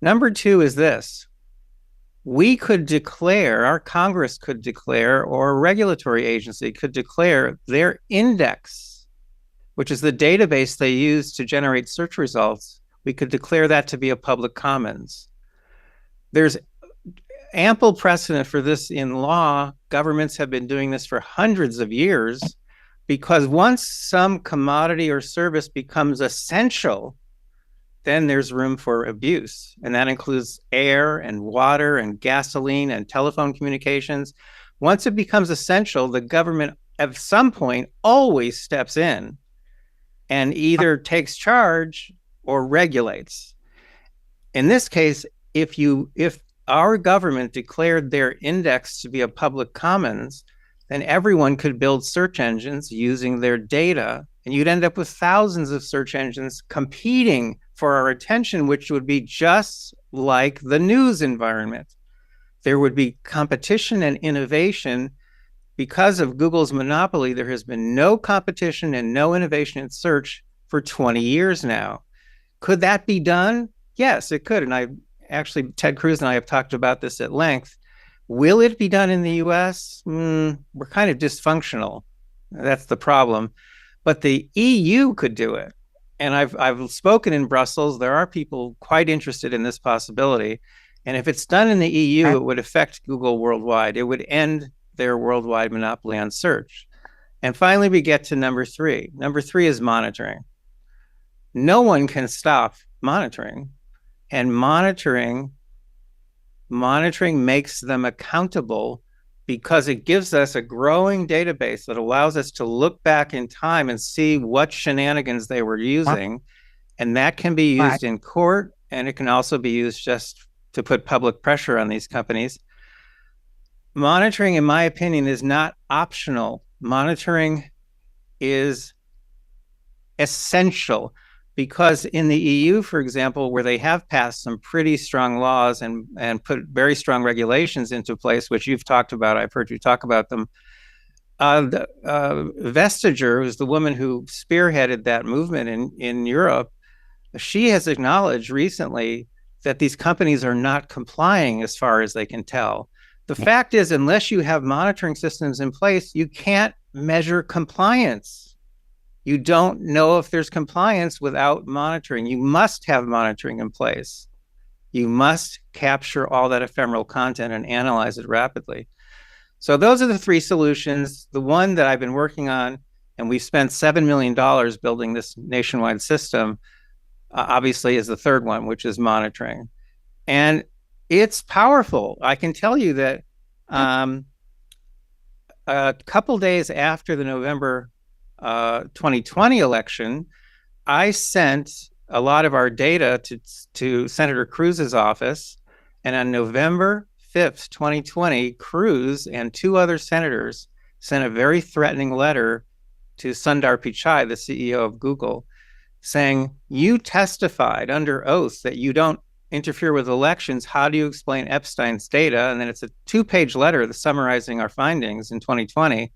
Number two is this. We could declare, our Congress could declare, or a regulatory agency could declare their index, which is the database they use to generate search results. We could declare that to be a public commons. There's ample precedent for this in law. Governments have been doing this for hundreds of years, because once some commodity or service becomes essential, then there's room for abuse. And that includes air and water and gasoline and telephone communications. Once it becomes essential, the government at some point always steps in and either takes charge or regulates. In this case, if our government declared their index to be a public commons, then everyone could build search engines using their data, and you'd end up with thousands of search engines competing for our attention, which would be just like the news environment. There would be competition and innovation. Because of Google's monopoly, there has been no competition and no innovation in search for 20 years now. Could that be done? Yes, it could. And Ted Cruz and I have talked about this at length. Will it be done in the US? We're kind of dysfunctional. That's the problem. But the EU could do it. And I've spoken in Brussels. There are people quite interested in this possibility. And if it's done in the EU, it would affect Google worldwide. It would end their worldwide monopoly on search. And finally, we get to number three. Number three is monitoring. No one can stop monitoring. And monitoring makes them accountable because it gives us a growing database that allows us to look back in time and see what shenanigans they were using. And that can be used in court, and it can also be used just to put public pressure on these companies. Monitoring, in my opinion, is not optional. Monitoring is essential because in the EU, for example, where they have passed some pretty strong laws and put very strong regulations into place, which you've talked about, I've heard you talk about them. Vestager, who's the woman who spearheaded that movement in Europe, she has acknowledged recently that these companies are not complying as far as they can tell. The fact is, unless you have monitoring systems in place, you can't measure compliance. You don't know if there's compliance without monitoring. You must have monitoring in place. You must capture all that ephemeral content and analyze it rapidly. So those are the three solutions. The one that I've been working on, and we've spent $7 million building this nationwide system, obviously is the third one, which is monitoring. And it's powerful. I can tell you that a couple days after the November 2020 election, I sent a lot of our data to Senator Cruz's office. And on November 5th, 2020, Cruz and two other senators sent a very threatening letter to Sundar Pichai, the CEO of Google, saying, you testified under oath that you don't interfere with elections. How do you explain Epstein's data? And then it's a 2-page letter summarizing our findings in 2020.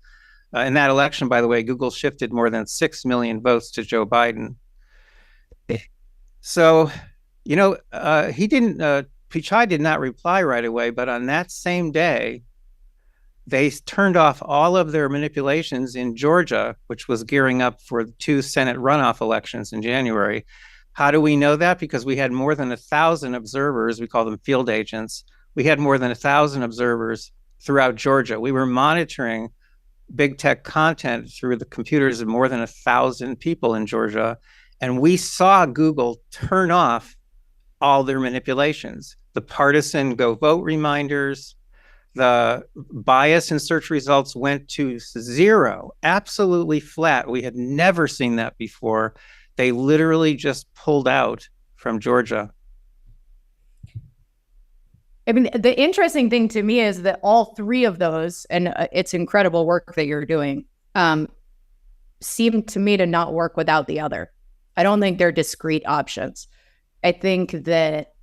In that election, by the way, Google shifted more than 6 million votes to Joe Biden. So, Pichai did not reply right away, but on that same day, they turned off all of their manipulations in Georgia, which was gearing up for 2 Senate runoff elections in January. How do we know that? Because we had more than 1,000 observers. We call them field agents. We had more than 1,000 observers throughout Georgia. We were monitoring big tech content through the computers of more than 1,000 people in Georgia. And we saw Google turn off all their manipulations, the partisan go vote reminders, the bias in search results went to 0, absolutely flat. We had never seen that before. They literally just pulled out from Georgia. I mean, the interesting thing to me is that all three of those, and it's incredible work that you're doing, seem to me to not work without the other. I don't think they're discrete options. I think that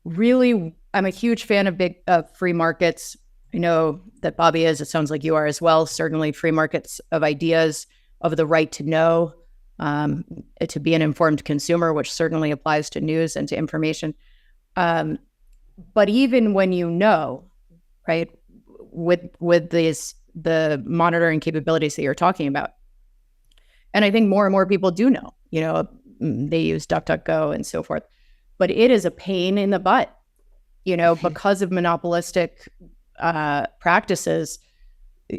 really, I'm a huge fan of free markets. I know that Bobby is. It sounds like you are as well. Certainly free markets of ideas, of the right to know, to be an informed consumer, which certainly applies to news and to information. But even when you know, right, with the monitoring capabilities that you're talking about, and I think more and more people do know, they use DuckDuckGo and so forth, but it is a pain in the butt, because of monopolistic practices.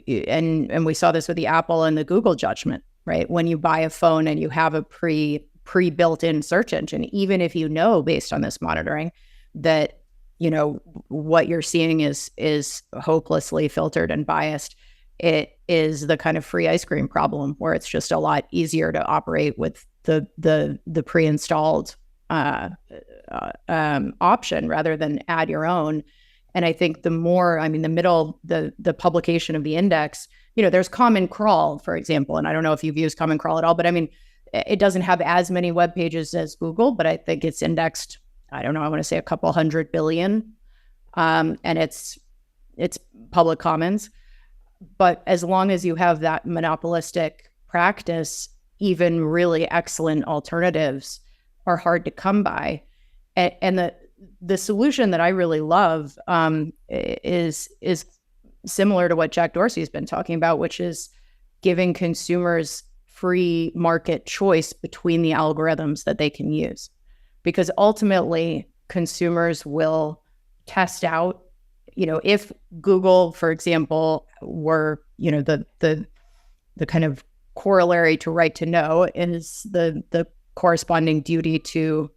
And we saw this with the Apple and the Google judgment, right? When you buy a phone and you have a pre-built in search engine, even if you know based on this monitoring that what you're seeing is hopelessly filtered and biased. It is the kind of free ice cream problem where it's just a lot easier to operate with the pre-installed option rather than add your own. And I think the publication of the index, there's Common Crawl, for example, and I don't know if you've used Common Crawl at all, but I mean, it doesn't have as many web pages as Google, but I think it's indexed, I don't know, I want to say a couple 100 billion. And it's public commons. But as long as you have that monopolistic practice, even really excellent alternatives are hard to come by. And the solution that I really love is similar to what Jack Dorsey's been talking about, which is giving consumers free market choice between the algorithms that they can use. Because ultimately, consumers will test out, if Google, for example, were, the kind of corollary to right to know is the corresponding duty to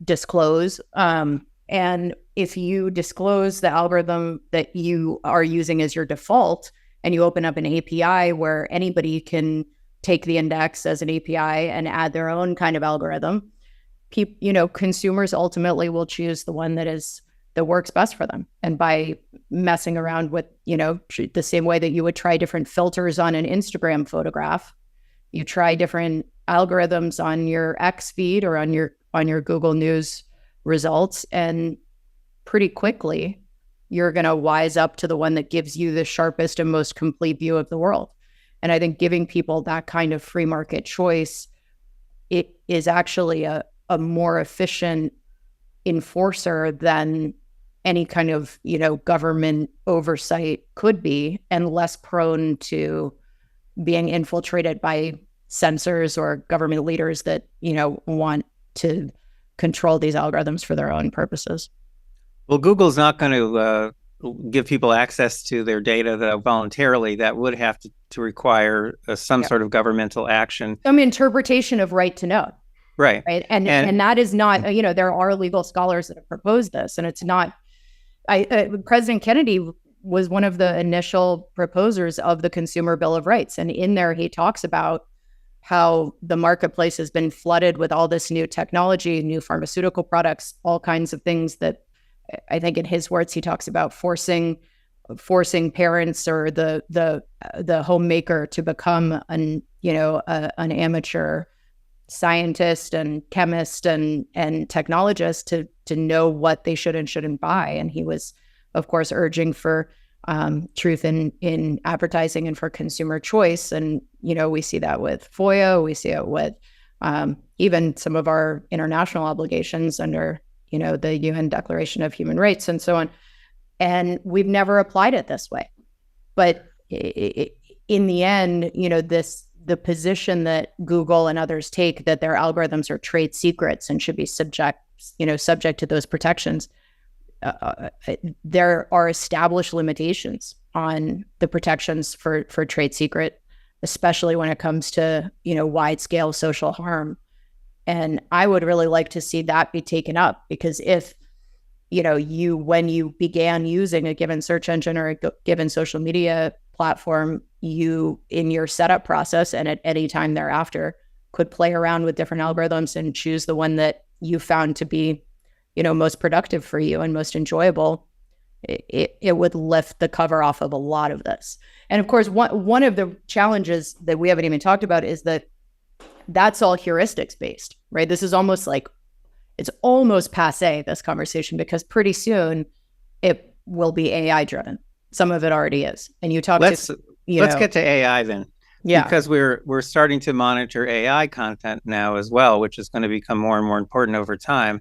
disclose. And if you disclose the algorithm that you are using as your default, and you open up an API where anybody can take the index as an API and add their own kind of algorithm, consumers ultimately will choose the one that works best for them. And by messing around with, the same way that you would try different filters on an Instagram photograph, you try different algorithms on your X feed or on your Google News results, and pretty quickly you're going to wise up to the one that gives you the sharpest and most complete view of the world. And I think giving people that kind of free market choice, it is actually a more efficient enforcer than any kind of, government oversight could be, and less prone to being infiltrated by censors or government leaders that, want to control these algorithms for their own purposes. Well, Google's not going to give people access to their data voluntarily. That would have to require some sort of governmental action. Some interpretation of right to know. Right. And that is not, there are legal scholars that have proposed this, and it's not, President Kennedy was one of the initial proposers of the Consumer Bill of Rights. And in there, he talks about how the marketplace has been flooded with all this new technology, new pharmaceutical products, all kinds of things that, I think in his words, he talks about forcing parents or the homemaker to become an amateur scientist and chemist and technologist to know what they should and shouldn't buy. And he was, of course, urging for truth in advertising and for consumer choice. And, we see that with FOIA, we see it with even some of our international obligations under, the UN Declaration of Human Rights and so on. And we've never applied it this way. But in the end, the position that Google and others take, that their algorithms are trade secrets and should be subject to those protections, there are established limitations on the protections for trade secret, especially when it comes to, wide scale social harm. And I would really like to see that be taken up, because if, when you began using a given search engine or a given social media platform, you, in your setup process and at any time thereafter, could play around with different algorithms and choose the one that you found to be, most productive for you and most enjoyable, it would lift the cover off of a lot of this. And of course, one of the challenges that we haven't even talked about is that that's all heuristics based, right? This is almost like, it's almost passé, this conversation, because pretty soon it will be AI driven. Some of it already is. And let's get to AI then. Yeah. Because we're starting to monitor AI content now as well, which is going to become more and more important over time.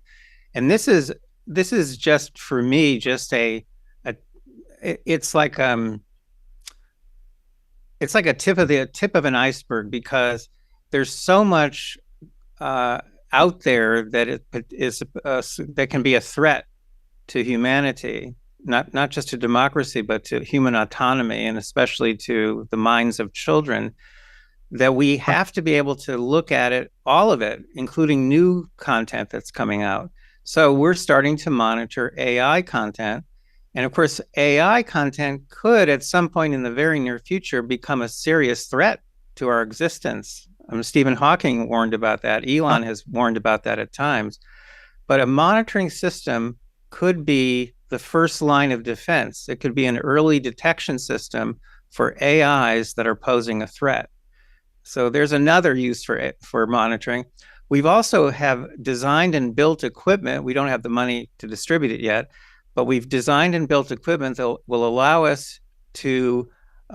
And this is just, for me, just it's like a tip of an iceberg, because there's so much out there that that can be a threat to humanity, not just to democracy, but to human autonomy, and especially to the minds of children, that we have to be able to look at it, all of it, including new content that's coming out. So we're starting to monitor AI content. And of course, AI content could, at some point in the very near future, become a serious threat to our existence. Stephen Hawking warned about that. Elon has warned about that at times. But a monitoring system could be the first line of defense. It could be an early detection system for AIs that are posing a threat. So there's another use for monitoring. We've also have designed and built equipment. We don't have the money to distribute it yet, but we've designed and built equipment that will allow us to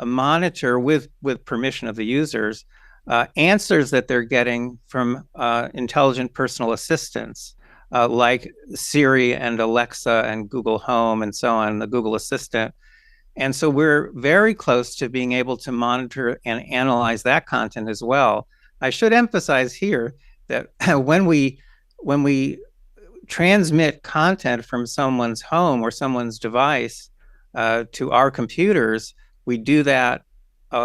monitor with permission of the users answers that they're getting from intelligent personal assistants like Siri and Alexa and Google Home and so on, the Google Assistant. And so we're very close to being able to monitor and analyze that content as well. I should emphasize here that when we transmit content from someone's home or someone's device to our computers, we do that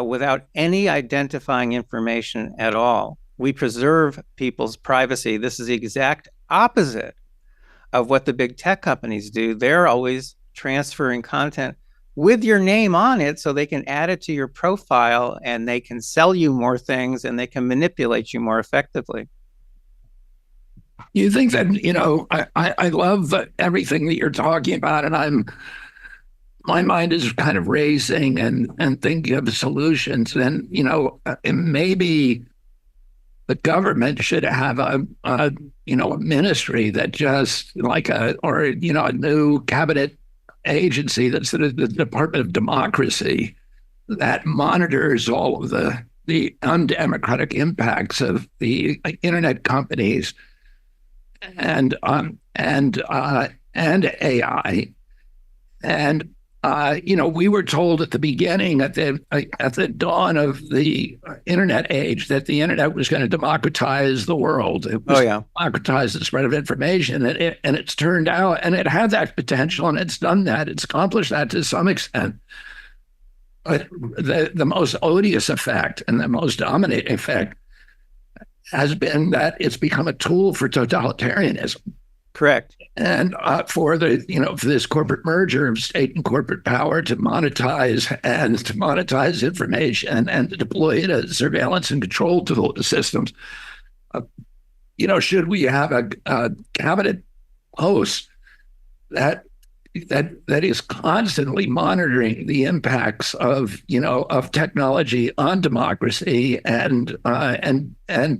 without any identifying information at all. We preserve people's privacy. This is the exact opposite of what the big tech companies do. They're always transferring content with your name on it so they can add it to your profile and they can sell you more things and they can manipulate you more effectively. You think that, I love everything that you're talking about, and my mind is kind of racing and thinking of solutions. And, maybe the government should have a ministry that just like a new cabinet agency that's the Department of Democracy that monitors all of the undemocratic impacts of the internet companies and AI. And we were told at the beginning, at the dawn of the internet age, that the internet was going to democratize the world. It was democratize the spread of information, and it's turned out, and it had that potential, and it's done that. It's accomplished that to some extent. But the most odious effect and the most dominating effect has been that it's become a tool for totalitarianism. Correct. And for this corporate merger of state and corporate power to monetize information and to deploy it as surveillance and control systems, should we have a cabinet post that is constantly monitoring the impacts of technology on democracy and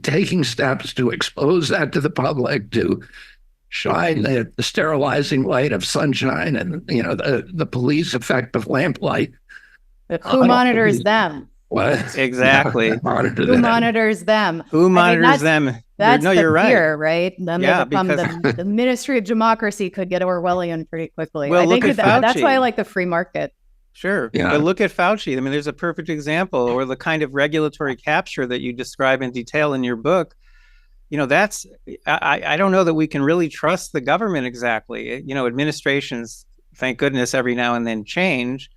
taking steps to expose that to the public, to shine the sterilizing light of sunshine and the police effect of lamplight. But who monitors them? What? Exactly. Who monitors them? Who monitors them? That's you're fear, right? Then they become the Ministry of Democracy could get Orwellian pretty quickly. Well, I think that's why I Fauci. like the free market. Sure. Yeah. But look at Fauci. I mean, there's a perfect example, or the kind of regulatory capture that you describe in detail in your book. That's, I don't know that we can really trust the government exactly. Administrations, thank goodness, every now and then change,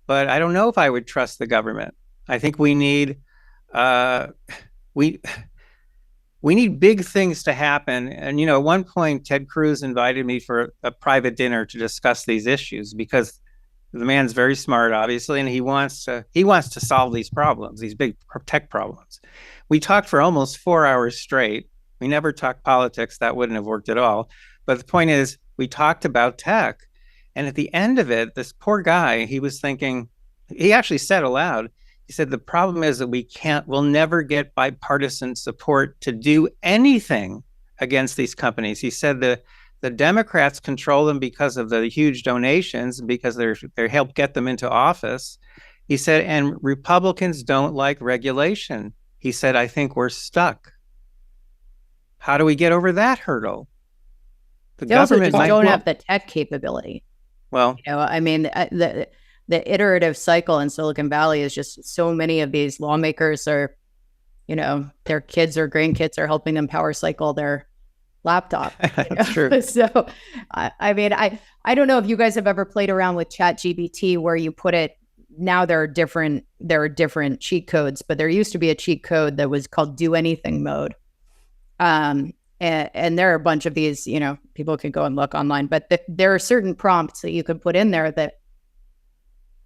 but I don't know if I would trust the government. I think we need we need big things to happen. And, at one point, Ted Cruz invited me for a private dinner to discuss these issues because the man's very smart, obviously, and he wants to solve these problems, these big tech problems. We talked for almost 4 hours straight. We never talked politics. That wouldn't have worked at all. But the point is, we talked about tech. And at the end of it, this poor guy, he was thinking, he actually said aloud, he said, the problem is that we'll never get bipartisan support to do anything against these companies. He said the Democrats control them because of the huge donations, because they help get them into office. He said, and Republicans don't like regulation. He said, I think we're stuck. How do we get over that hurdle? The government don't have the tech capability. Well, the iterative cycle in Silicon Valley is just so many of these lawmakers are, their kids or grandkids are helping them power cycle their laptop. That's true. So, I don't know if you guys have ever played around with ChatGPT where you put it, now there are different cheat codes, but there used to be a cheat code that was called do anything mode. And there are a bunch of these, people can go and look online, but there are certain prompts that you could put in there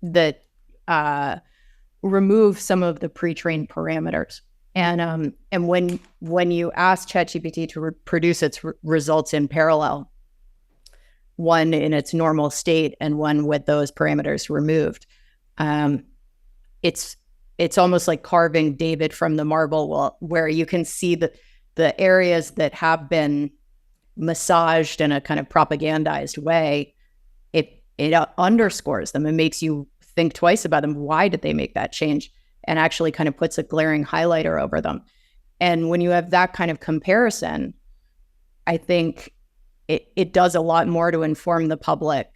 that remove some of the pre-trained parameters. And when you ask ChatGPT to produce its results in parallel, one in its normal state and one with those parameters removed, it's almost like carving David from the marble, where you can see the areas that have been massaged in a kind of propagandized way. It underscores them and makes you think twice about them. Why did they make that change? And actually kind of puts a glaring highlighter over them. And when you have that kind of comparison, I think it does a lot more to inform the public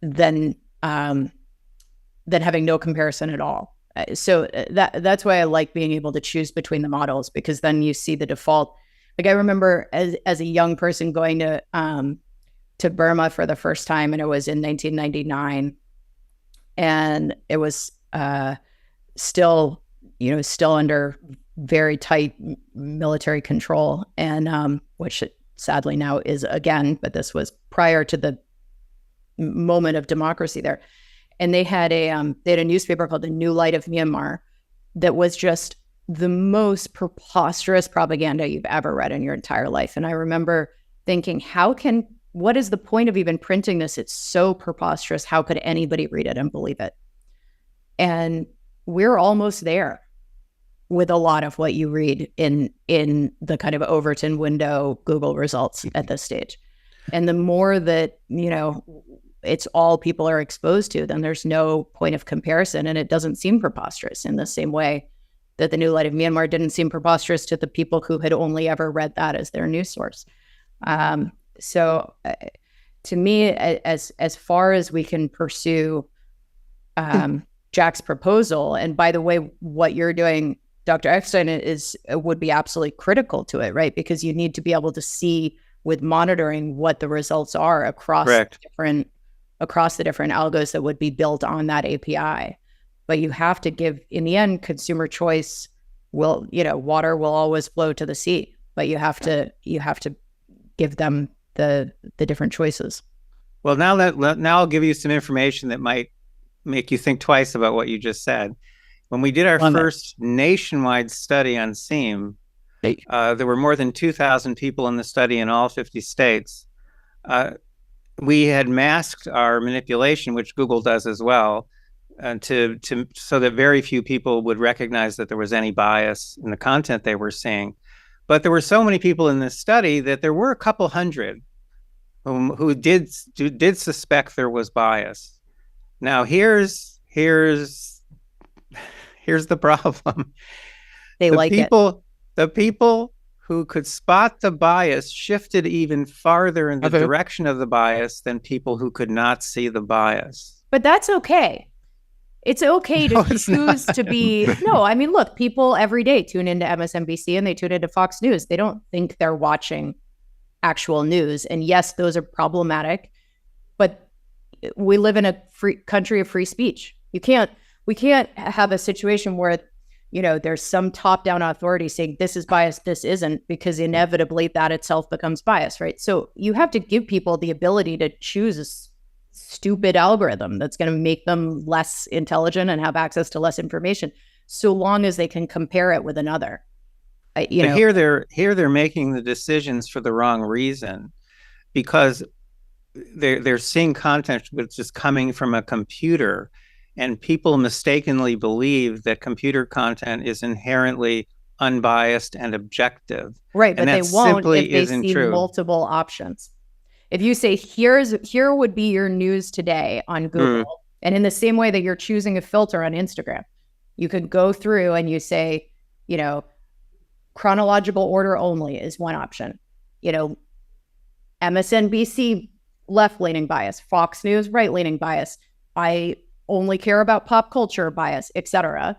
than having no comparison at all. So that's why I like being able to choose between the models, because then you see the default. Like I remember as a young person going to Burma for the first time, and it was in 1999, and it was still under very tight military control, and which it sadly now is again, but this was prior to the moment of democracy there. And they had a newspaper called The New Light of Myanmar that was just the most preposterous propaganda you've ever read in your entire life. And I remember thinking, what is the point of even printing this? It's so preposterous. How could anybody read it and believe it? And we're almost there with a lot of what you read in the kind of Overton window Google results at this stage. And the more that, it's all people are exposed to, then there's no point of comparison. And it doesn't seem preposterous in the same way that The New Light of Myanmar didn't seem preposterous to the people who had only ever read that as their news source. So to me, as far as we can pursue Jack's proposal, and by the way, what you're doing, Dr. Epstein, would be absolutely critical to it, right? Because you need to be able to see with monitoring what the results are across the different algos that would be built on that API. But you have to give, in the end, consumer choice water will always flow to the sea, but you have to give them the different choices. Well, now I'll give you some information that might make you think twice about what you just said. When we did our first nationwide study on SEAM, there were more than 2,000 people in the study in all 50 states. We had masked our manipulation, which Google does as well, so that very few people would recognize that there was any bias in the content they were seeing. But there were so many people in this study that there were a couple hundred who did suspect there was bias. Now here's the problem. The people who could spot the bias shifted even farther in the direction of the bias than people who could not see the bias. But that's okay. It's okay to choose to be... No, I mean, look, people every day tune into MSNBC and they tune into Fox News. They don't think they're watching actual news. And yes, those are problematic, but we live in a free country of free speech. We can't have a situation where there's some top-down authority saying this is biased, this isn't, because inevitably that itself becomes biased, right? So you have to give people the ability to choose a stupid algorithm that's going to make them less intelligent and have access to less information, so long as they can compare it with another. Here they're making the decisions for the wrong reason, because they're seeing content which is coming from a computer. And people mistakenly believe that computer content is inherently unbiased and objective. Right, but they won't if they see multiple options. If you say, here would be your news today on Google, and in the same way that you're choosing a filter on Instagram, you could go through and you say, chronological order only is one option. MSNBC, left-leaning bias, Fox News, right-leaning bias. I only care about pop culture bias, etc.,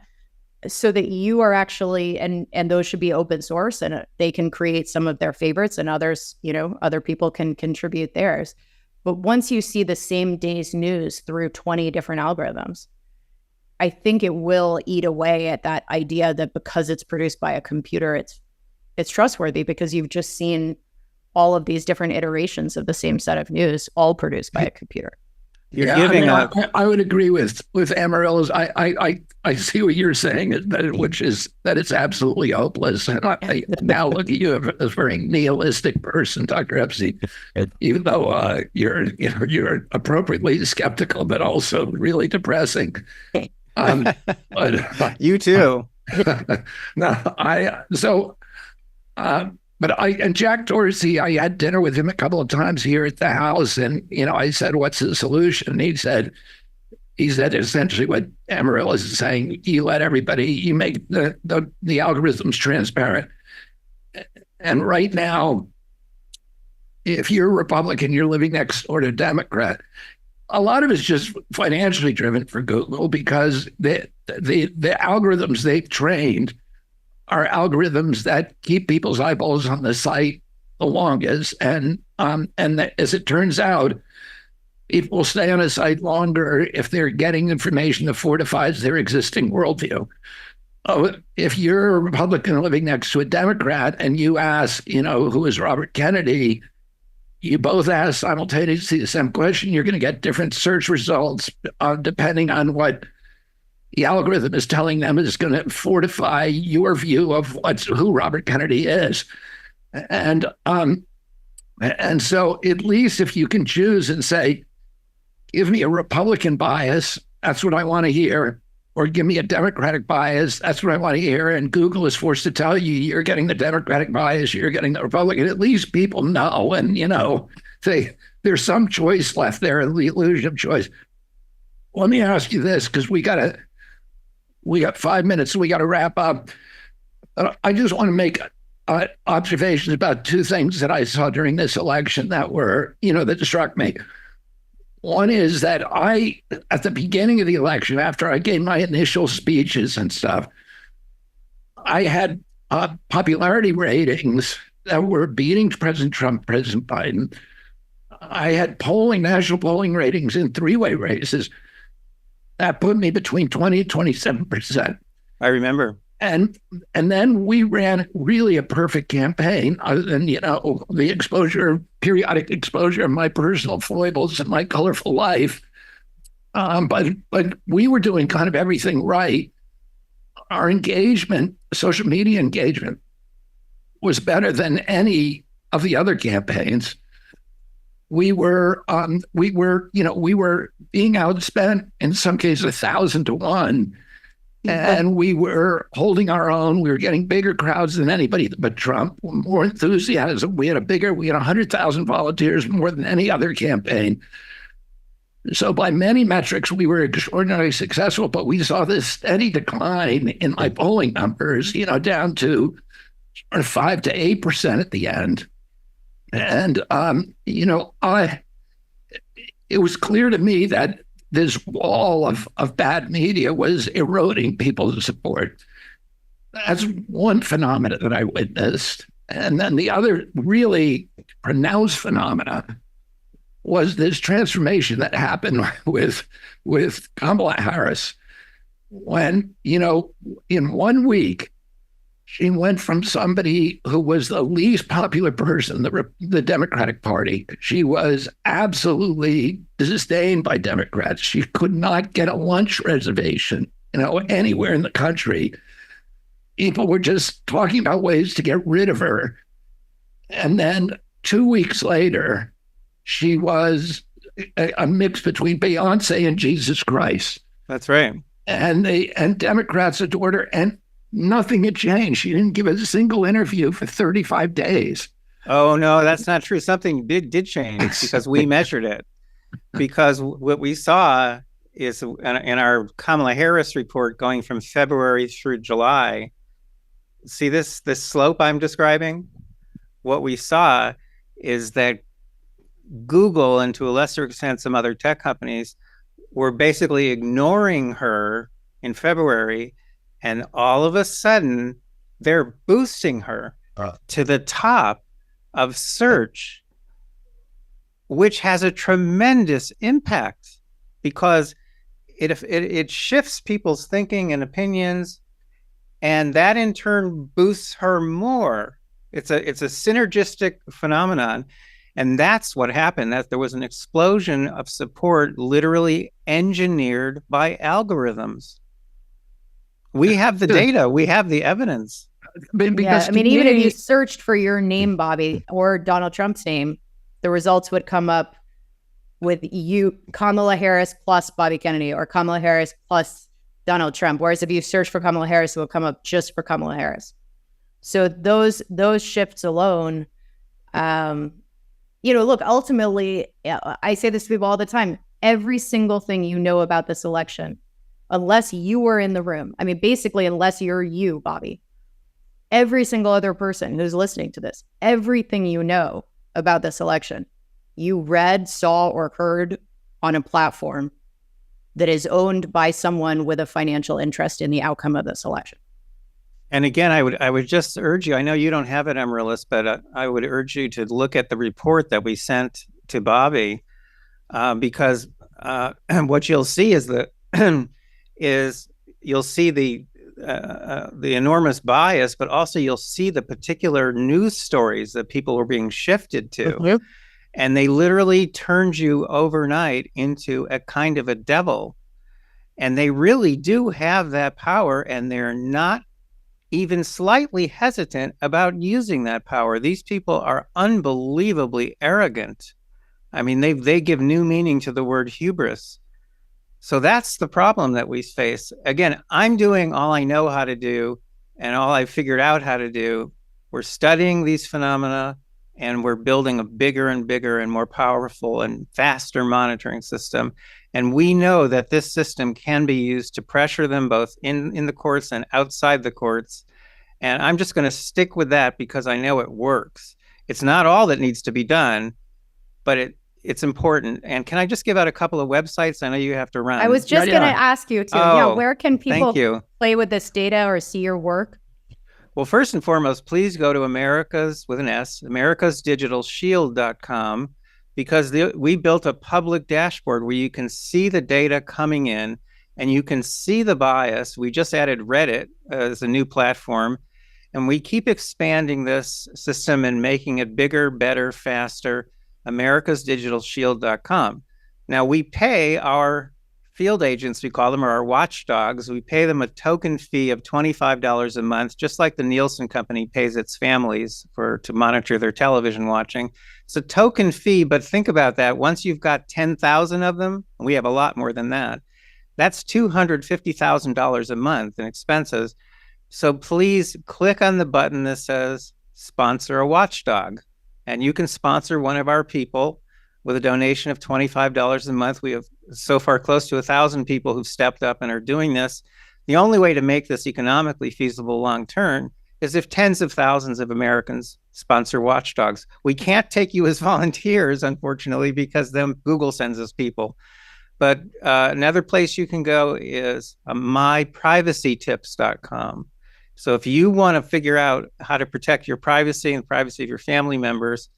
so that you are actually, and those should be open source, and they can create some of their favorites, and others, other people can contribute theirs. But once you see the same day's news through 20 different algorithms, I think it will eat away at that idea that because it's produced by a computer, it's trustworthy, because you've just seen all of these different iterations of the same set of news, all produced by a computer. You're giving I would agree with Amaryllis. I see what you're saying, which is that it's absolutely hopeless. And I now look at you as a very nihilistic person, Dr. Epstein, even though you're appropriately skeptical, but also really depressing. But you too. And Jack Dorsey, I had dinner with him a couple of times here at the house, and I said, "What's the solution?" And he said essentially what Amaryllis is saying: you let everybody, you make the algorithms transparent. And right now, if you're a Republican, you're living next door to a Democrat. A lot of it's just financially driven for Google, because the algorithms they've trained are algorithms that keep people's eyeballs on the site the longest, and that, as it turns out, people will stay on a site longer if they're getting information that fortifies their existing worldview. If you're a Republican living next to a Democrat and you ask, who is Robert Kennedy, you both ask simultaneously the same question, you're going to get different search results depending on what the algorithm is telling them is going to fortify your view of who Robert Kennedy is. And so at least if you can choose and say, give me a Republican bias, that's what I want to hear, or give me a Democratic bias, that's what I want to hear, and Google is forced to tell you you're getting the Democratic bias, you're getting the Republican, at least people know, and there's some choice left there, the illusion of choice. Let me ask you this, because we got 5 minutes, so we got to wrap up. I just want to make observations about two things that I saw during this election that were, that struck me. One is that at the beginning of the election, after I gave my initial speeches and stuff, I had popularity ratings that were beating President Trump, President Biden. I had national polling ratings in three-way races that put me between 20 and 27%. I remember. And then we ran really a perfect campaign, other than, the periodic exposure of my personal foibles and my colorful life. But we were doing kind of everything right. Our engagement, social media engagement, was better than any of the other campaigns. We were being outspent in some cases 1,000 to 1. And we were holding our own. We were getting bigger crowds than anybody but Trump, more enthusiasm. We had 100,000 volunteers, more than any other campaign. So by many metrics, we were extraordinarily successful, but we saw this steady decline in my polling numbers, down to 5 to 8% at the end. And, it was clear to me that this wall of bad media was eroding people's support. That's one phenomenon that I witnessed. And then the other really pronounced phenomena was this transformation that happened with Kamala Harris, when, in 1 week, she went from somebody who was the least popular person in the Democratic Party. She was absolutely disdained by Democrats. She could not get a lunch reservation, anywhere in the country. People were just talking about ways to get rid of her. And then 2 weeks later, she was a mix between Beyonce and Jesus Christ. That's right. And Democrats adored her, and nothing had changed. She didn't give a single interview for 35 days. Oh, no, that's not true. Something did change, because we measured it. Because what we saw is in our Kamala Harris report going from February through July, see this slope I'm describing? What we saw is that Google, and to a lesser extent some other tech companies, were basically ignoring her in February, and all of a sudden they're boosting her to the top of search, which has a tremendous impact, because it shifts people's thinking and opinions, and that in turn boosts her more. It's a synergistic phenomenon. And that's what happened, that there was an explosion of support literally engineered by algorithms. We have the data, we have the evidence. Because even if you searched for your name, Bobby, or Donald Trump's name, the results would come up with you, Kamala Harris plus Bobby Kennedy, or Kamala Harris plus Donald Trump. Whereas if you search for Kamala Harris, it will come up just for Kamala Harris. So those shifts alone, look, ultimately, I say this to people all the time, every single thing you know about this election, unless you were in the room, basically, unless you're you, Bobby, every single other person who's listening to this, everything you know about this election, you read, saw, or heard on a platform that is owned by someone with a financial interest in the outcome of this election. And again, I would just urge you, I know you don't have it, Amaryllis, but I would urge you to look at the report that we sent to Bobby, because what you'll see is you'll see the enormous bias, but also you'll see the particular news stories that people were being shifted to. Mm-hmm. And they literally turned you overnight into a kind of a devil. And they really do have that power, and they're not even slightly hesitant about using that power. These people are unbelievably arrogant. They give new meaning to the word hubris. So that's the problem that we face. Again, I'm doing all I know how to do and all I figured out how to do. We're studying these phenomena, and we're building a bigger and bigger and more powerful and faster monitoring system. And we know that this system can be used to pressure them both in the courts and outside the courts. And I'm just going to stick with that because I know it works. It's not all that needs to be done, but it's important. And can I just give out a couple of websites? I know you have to run. I was just going to ask you to. Where can people play with this data or see your work? Well, first and foremost, please go to americasdigitalshield.com, because we built a public dashboard where you can see the data coming in and you can see the bias. We just added Reddit as a new platform, and we keep expanding this system and making it bigger, better, faster. americasdigitalshield.com. Now, we pay our field agents, we call them, or our watchdogs. We pay them a token fee of $25 a month, just like the Nielsen company pays its families to monitor their television watching. It's a token fee, but think about that. Once you've got 10,000 of them, we have a lot more than that, that's $250,000 a month in expenses. So please click on the button that says sponsor a watchdog, and you can sponsor one of our people with a donation of $25 a month. We have so far close to 1,000 people who've stepped up and are doing this. The only way to make this economically feasible long-term is if tens of thousands of Americans sponsor watchdogs. We can't take you as volunteers, unfortunately, because then Google sends us people. But another place you can go is myprivacytips.com. So if you want to figure out how to protect your privacy and the privacy of your family members,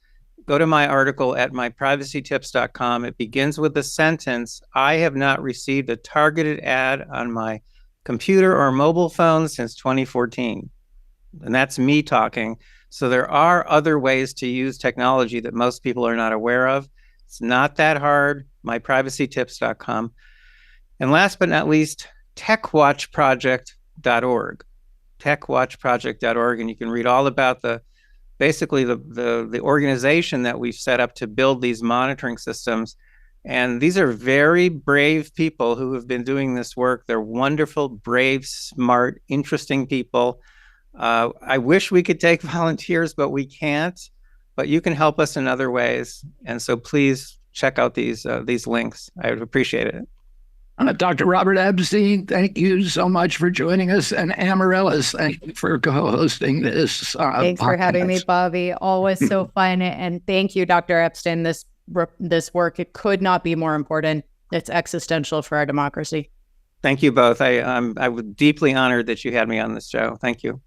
go to my article at myprivacytips.com. It begins with the sentence, "I have not received a targeted ad on my computer or mobile phone since 2014. And that's me talking. So there are other ways to use technology that most people are not aware of. It's not that hard. myprivacytips.com. And last but not least, techwatchproject.org. techwatchproject.org. And you can read all about the organization that we've set up to build these monitoring systems. And these are very brave people who have been doing this work. They're wonderful, brave, smart, interesting people. I wish we could take volunteers, but we can't. But you can help us in other ways. And so please check out these links. I would appreciate it. Dr. Robert Epstein, thank you so much for joining us. And Amaryllis, thank you for co-hosting this. Thanks for having me, Bobby. Always so fun. And thank you, Dr. Epstein. This work, it could not be more important. It's existential for our democracy. Thank you both. I was deeply honored that you had me on this show. Thank you.